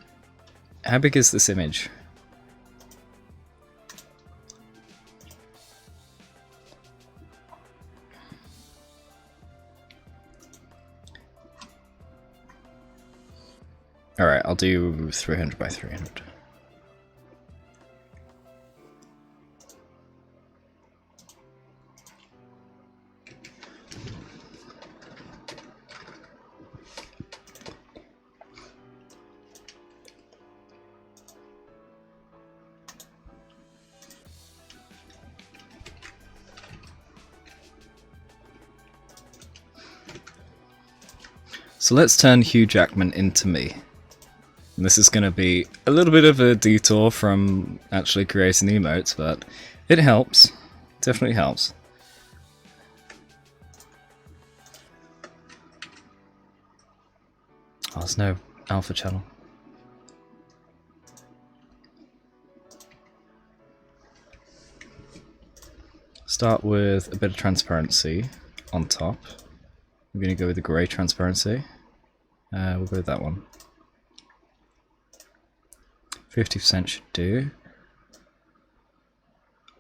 How big is this image? Alright, I'll do 300 by 300. So let's turn Hugh Jackman into me. And this is going to be a little bit of a detour from actually creating the emotes, but it helps. Definitely helps. Oh, there's no alpha channel. Start with a bit of transparency on top. I'm going to go with the grey transparency. We'll go with that one. 50% should do.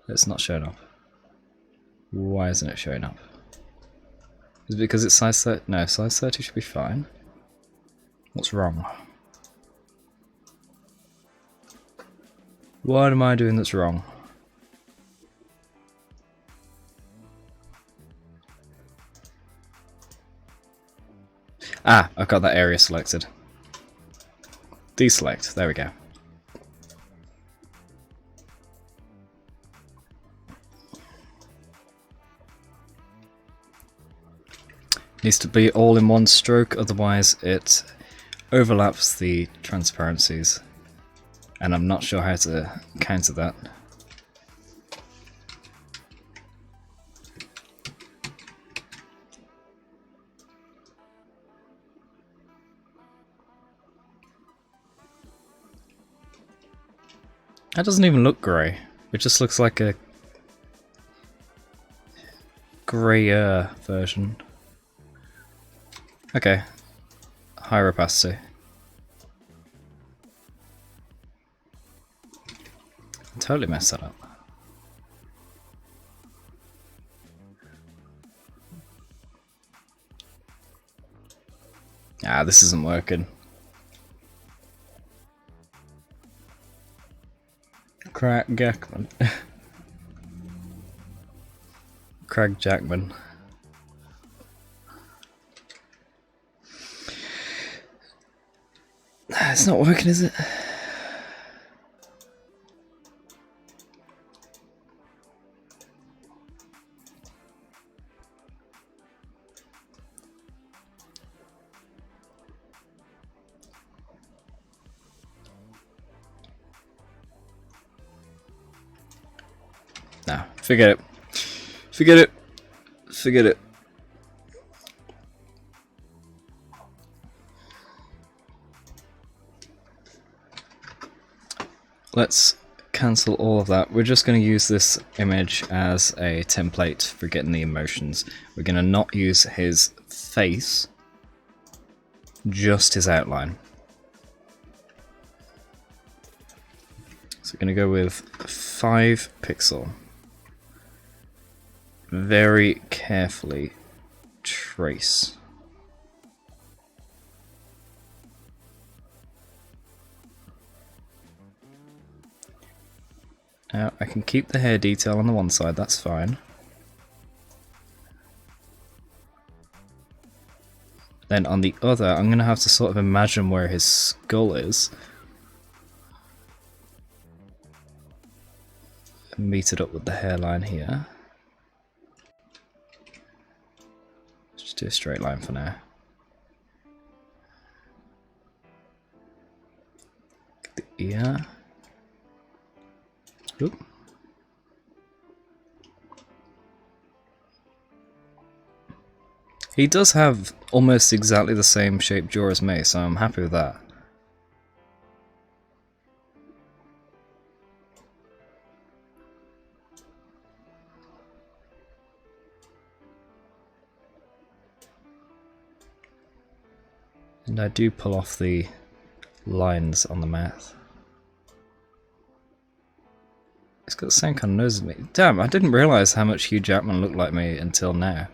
It's not showing up. Why isn't it showing up? Is it because it's size 30? No, size 30 should be fine. What's wrong? What am I doing that's wrong? Ah, I've got that area selected. Deselect, there we go. Needs to be all in one stroke, otherwise it overlaps the transparencies. And I'm not sure how to counter that. That doesn't even look grey. It just looks like a greyer version. Okay. Higher opacity. Totally messed that up. Ah, this isn't working. Craig Jackman. Craig Jackman. It's not working, is it? Nah, forget it. Forget it. Forget it. Let's cancel all of that. We're just going to use this image as a template for getting the emotions. We're going to not use his face, just his outline. So we're going to go with 5 pixel. Very carefully trace. I can keep the hair detail on the one side, that's fine. Then on the other, I'm going to have to sort of imagine where his skull is. Meet it up with the hairline here. Just do a straight line for now. The ear. Oop. He does have almost exactly the same shaped jaw as me, so I'm happy with that. And I do pull off the lines on the mouth. It's got the same kind of nose as me. Damn, I didn't realise how much Hugh Jackman looked like me until now.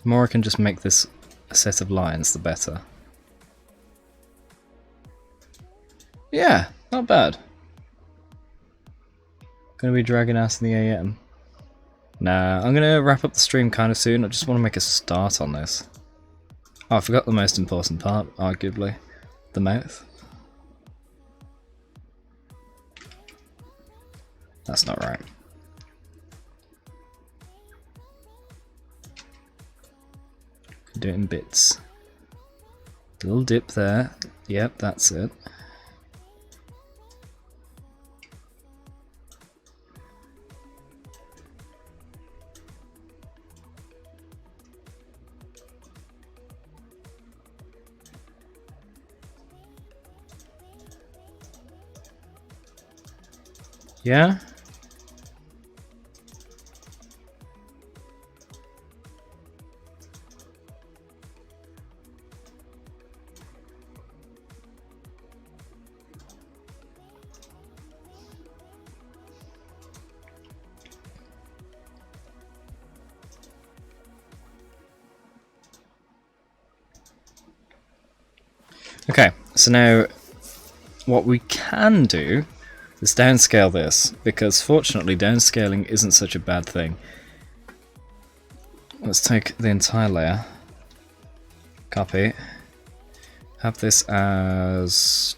The more I can just make this a set of lines, the better. Yeah, not bad. Gonna be dragging ass in the AM. Nah, I'm gonna wrap up the stream kind of soon. I just want to make a start on this. Oh, I forgot the most important part, arguably. The mouth. That's not right. Do it in bits. Little dip there. Yep, that's it. Yeah? Okay, so now what we can do is downscale this, because fortunately downscaling isn't such a bad thing. Let's take the entire layer, copy, have this as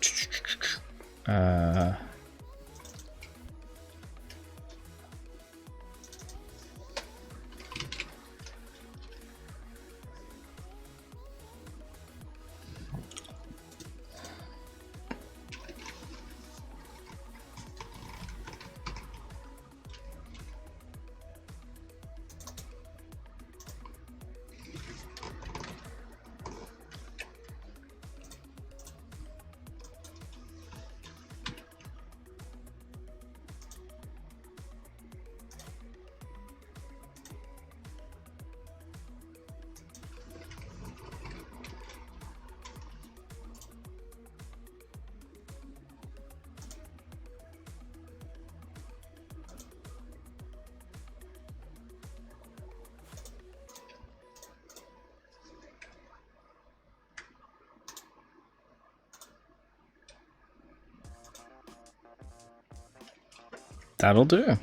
That'll do.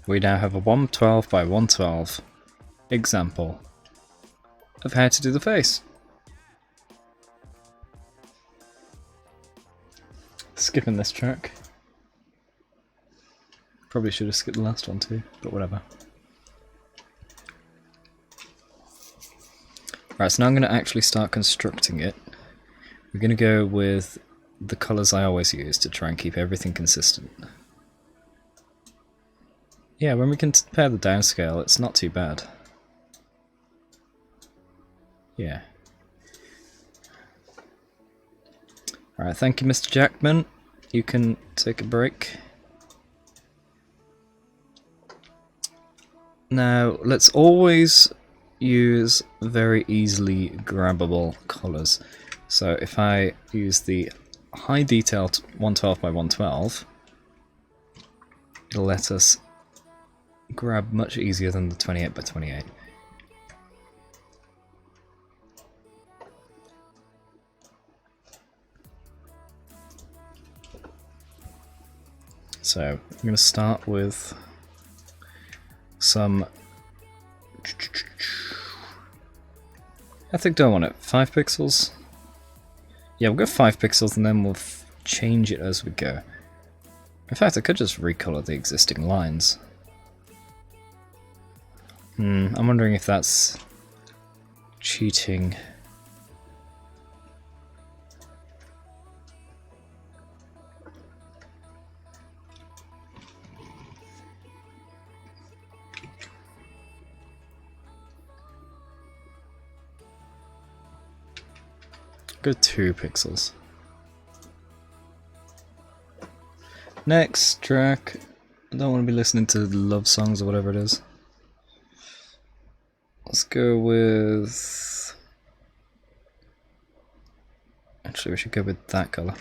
We now have a 112 by 112 example of how to do the face. Skipping this track. Probably should have skipped the last one too, but whatever. Right, so now I'm going to actually start constructing it. We're going to go with the colours I always use to try and keep everything consistent. Yeah, when we compare the downscale, it's not too bad. Yeah. Alright, thank you, Mr. Jackman. You can take a break. Now, let's always use very easily grabbable colours. So if I use the high detailed 112 by 112, it'll let us grab much easier than the 28 by 28. So I'm going to start with some, I think, do I want it 5 pixels? Yeah, we'll go 5 pixels and then we'll change it as we go. In fact, I could just recolor the existing lines. I'm wondering if that's cheating. Go 2 pixels. Next track. I don't want to be listening to love songs or whatever it is. Let's go with... Actually, we should go with that colour.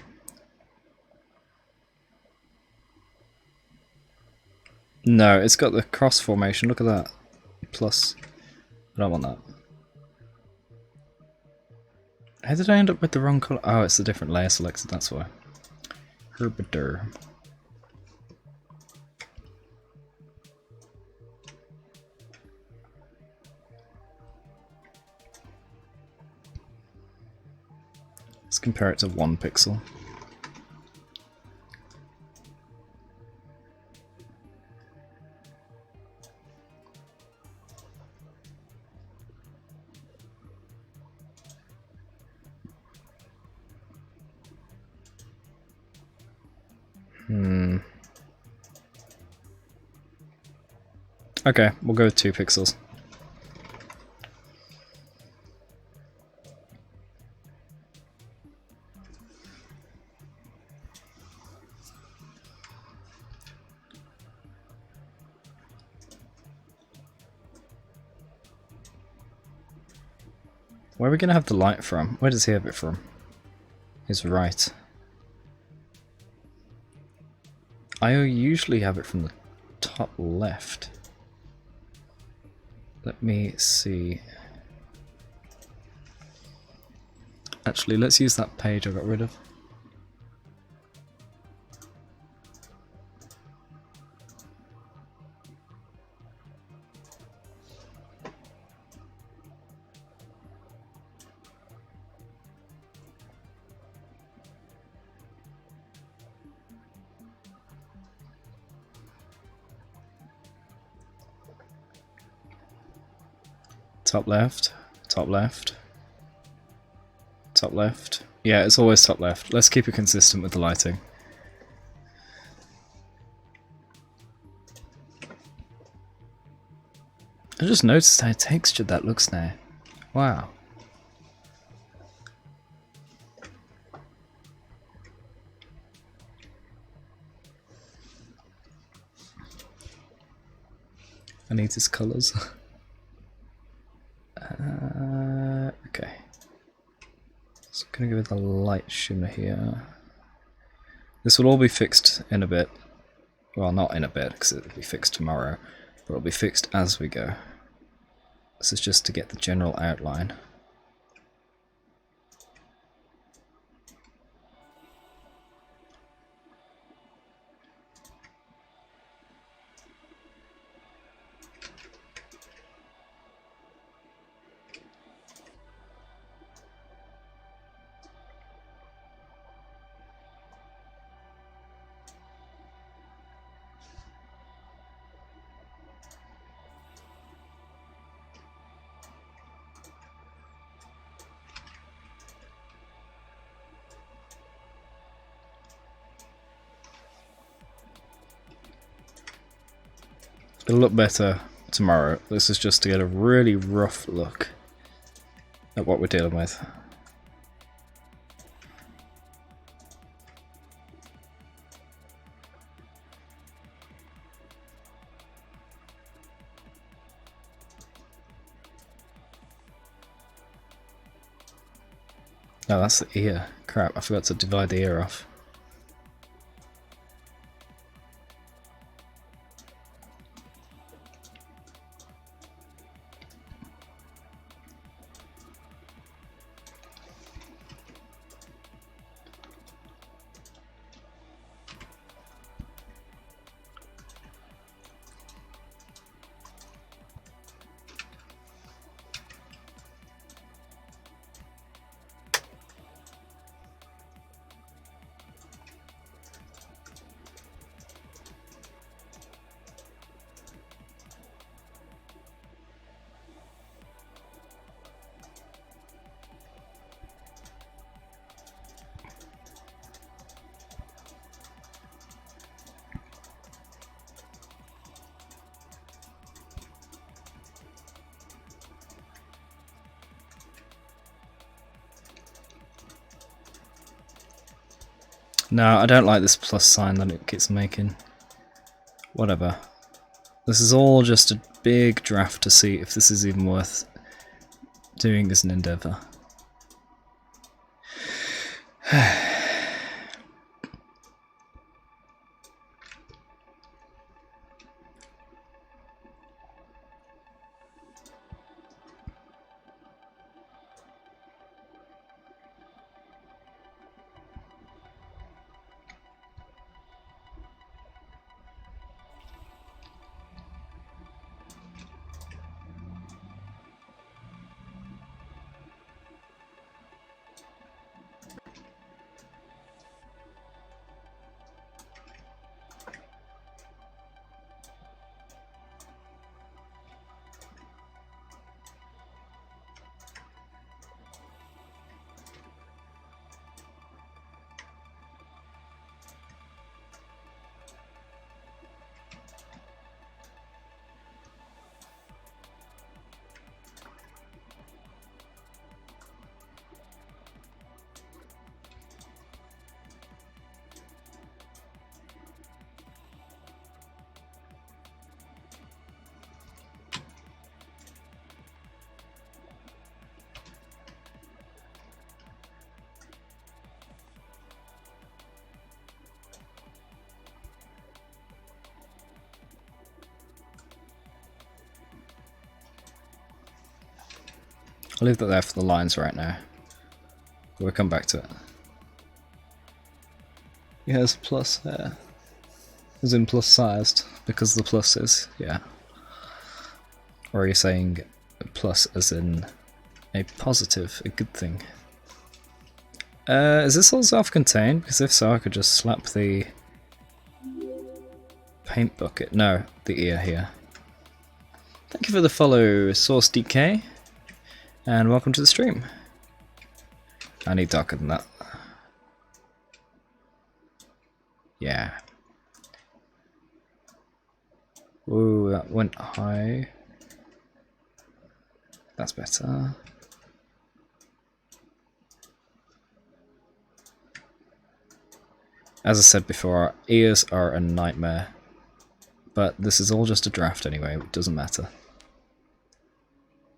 No, it's got the cross formation. Look at that. Plus. I don't want that. How did I end up with the wrong colour? Oh, it's a different layer selected, that's why. Herbitor. Let's compare it to 1 pixel. Okay, we'll go with 2 pixels. Where are we going to have the light from? Where does he have it from? His right. I usually have it from the top left. Let me see. Actually, let's use that page I got rid of. Top left, top left, top left. Yeah, it's always top left. Let's keep it consistent with the lighting. I just noticed how textured that looks now. Wow. I need his colours. Okay. So I'm going to go with a light shimmer here. This will all be fixed in a bit. Well, not in a bit, because it'll be fixed tomorrow. But it'll be fixed as we go. This is just to get the general outline. It'll look better tomorrow. This is just to get a really rough look at what we're dealing with. No, that's the ear. Crap, I forgot to divide the ear off. No, I don't like this plus sign that it keeps making. Whatever. This is all just a big draft to see if this is even worth doing as an endeavour. I'll leave that there for the lines right now. We'll come back to it. Yeah, there's a plus there. As in plus sized, because the plus is, yeah. Or are you saying plus as in a positive, a good thing? Is this all self-contained? Because if so, I could just slap the paint bucket. No, the ear here. Thank you for the follow, Source DK. And welcome to the stream. I need darker than that. Yeah. Ooh, that went high. That's better. As I said before, our ears are a nightmare. But this is all just a draft anyway, it doesn't matter.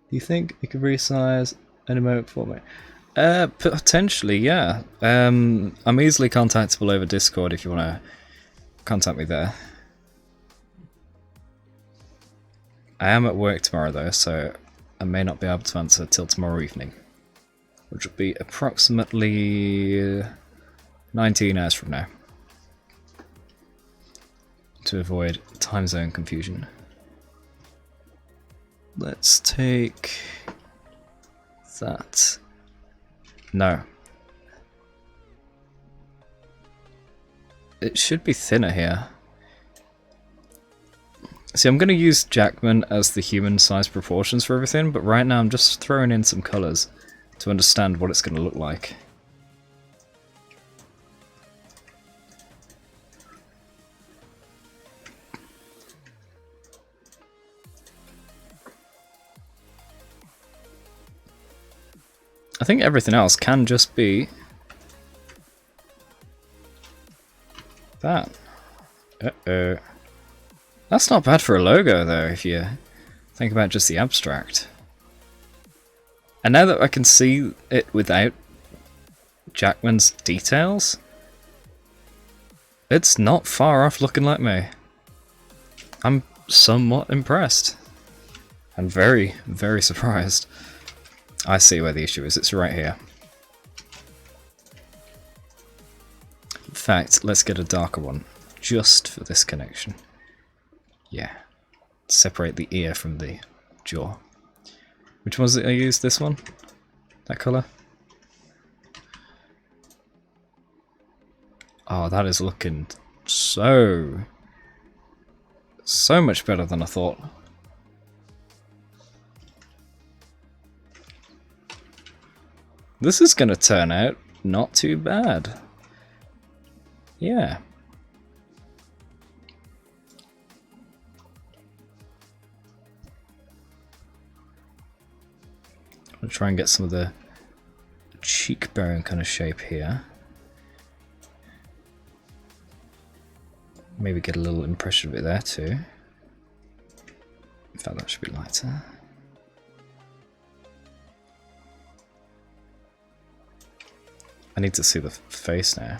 Do you think you could resize an emote for me? Potentially, yeah. I'm easily contactable over Discord if you want to contact me there. I am at work tomorrow though, so I may not be able to answer till tomorrow evening, which will be approximately 19 hours from now, to avoid time zone confusion. Let's take that. No. It should be thinner here. See, I'm going to use Jackman as the human size proportions for everything, but right now I'm just throwing in some colours to understand what it's going to look like. I think everything else can just be that. Uh-oh. That's not bad for a logo, though, if you think about just the abstract. And now that I can see it without Jackman's details, it's not far off looking like me. I'm somewhat impressed. And very, very surprised. I see where the issue is. It's right here. In fact, let's get a darker one. Just for this connection. Yeah. Separate the ear from the jaw. Which one was it I used? This one? That colour? Oh, that is looking so much better than I thought. This is going to turn out not too bad. Yeah. I'll try and get some of the cheekbone kind of shape here. Maybe get a little impression of it there too. In fact, that should be lighter. I need to see the face now.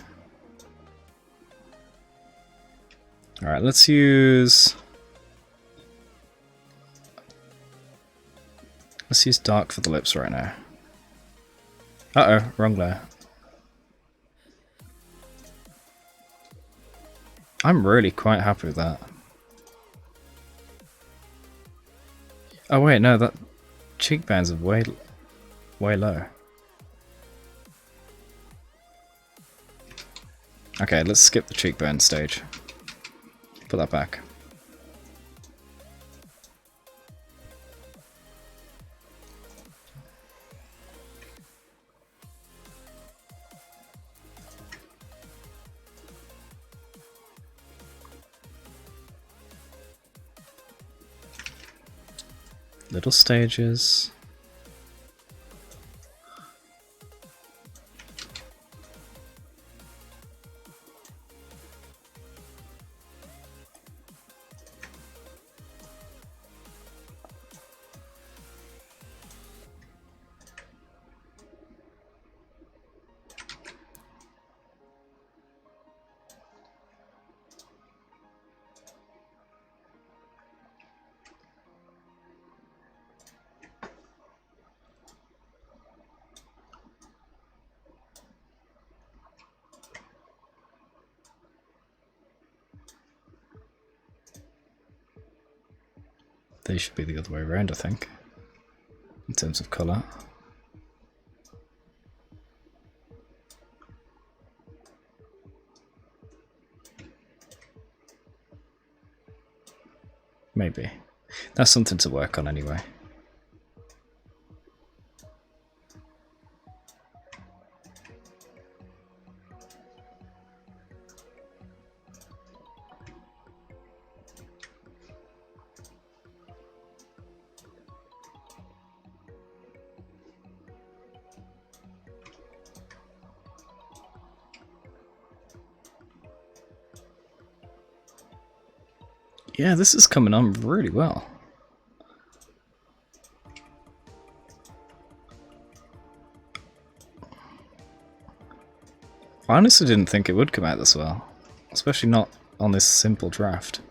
Alright, let's use dark for the lips right now. Uh-oh, wrong layer. I'm really quite happy with that. Oh wait, no, that cheekbones are way low. Okay, let's skip the cheekbone stage. Put that back. Little stages. They should be the other way around, I think, in terms of colour. Maybe. That's something to work on anyway. Yeah, this is coming on really well. I honestly didn't think it would come out this well, especially not on this simple draft.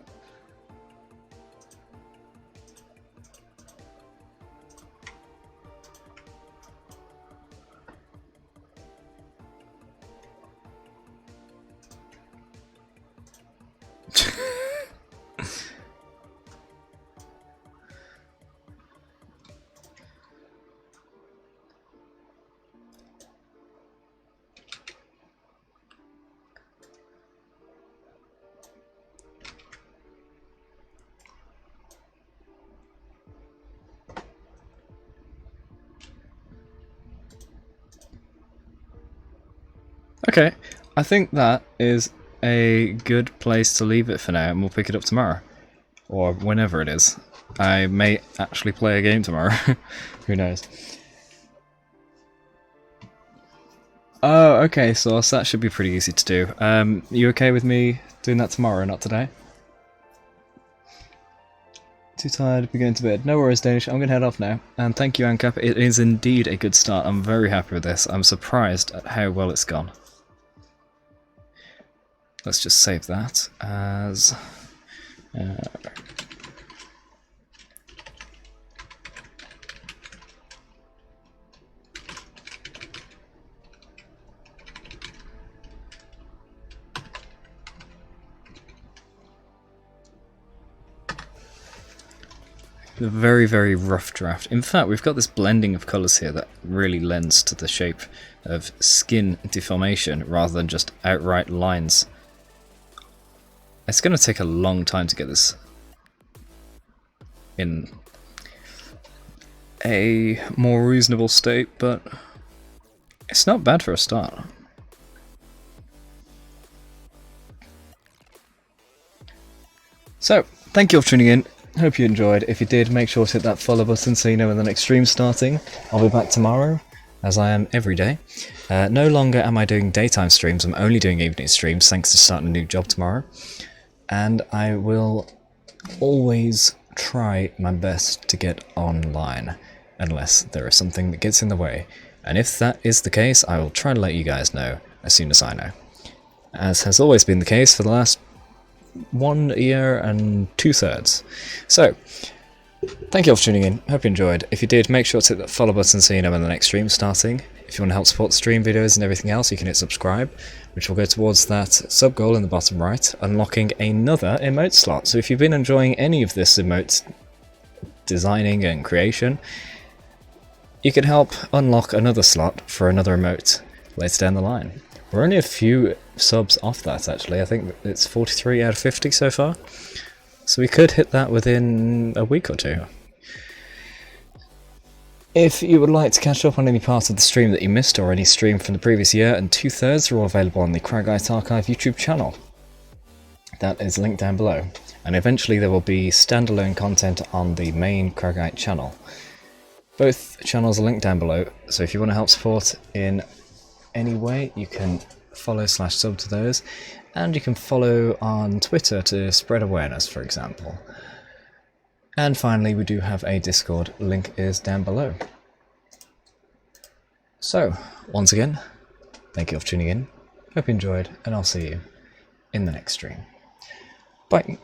Okay, I think that is a good place to leave it for now, and we'll pick it up tomorrow. Or whenever it is. I may actually play a game tomorrow. Who knows? Oh, okay, Source. That should be pretty easy to do. You okay with me doing that tomorrow, not today? Too tired to be going to bed. No worries, Danish. I'm going to head off now. And thank you, Ancap. It is indeed a good start. I'm very happy with this. I'm surprised at how well it's gone. Let's just save that as... a very, very rough draft. In fact, we've got this blending of colours here that really lends to the shape of skin deformation rather than just outright lines. It's going to take a long time to get this in a more reasonable state, but it's not bad for a start. So, thank you all for tuning in. Hope you enjoyed. If you did, make sure to hit that follow button so you know when the next stream's starting. I'll be back tomorrow, as I am every day. No longer am I doing daytime streams, I'm only doing evening streams thanks to starting a new job tomorrow. And I will always try my best to get online, unless there is something that gets in the way. And if that is the case, I will try to let you guys know as soon as I know. As has always been the case for the last 1 year and 2/3. So, thank you all for tuning in. Hope you enjoyed. If you did, make sure to hit that follow button so you know when the next stream's starting. If you want to help support the stream videos and everything else, you can hit subscribe, which will go towards that sub goal in the bottom right, unlocking another emote slot. So if you've been enjoying any of this emote designing and creation, you can help unlock another slot for another emote later down the line. We're only a few subs off that, actually. I think it's 43 out of 50 so far. So we could hit that within a week or two. If you would like to catch up on any part of the stream that you missed, or any stream from the previous year and 2/3, are all available on the Cragite Archive YouTube channel. That is linked down below. And eventually there will be standalone content on the main Cragite channel. Both channels are linked down below, so if you want to help support in any way, you can follow/sub to those, and you can follow on Twitter to spread awareness, for example. And finally, we do have a Discord, link is down below. So, once again, thank you all for tuning in, hope you enjoyed, and I'll see you in the next stream. Bye!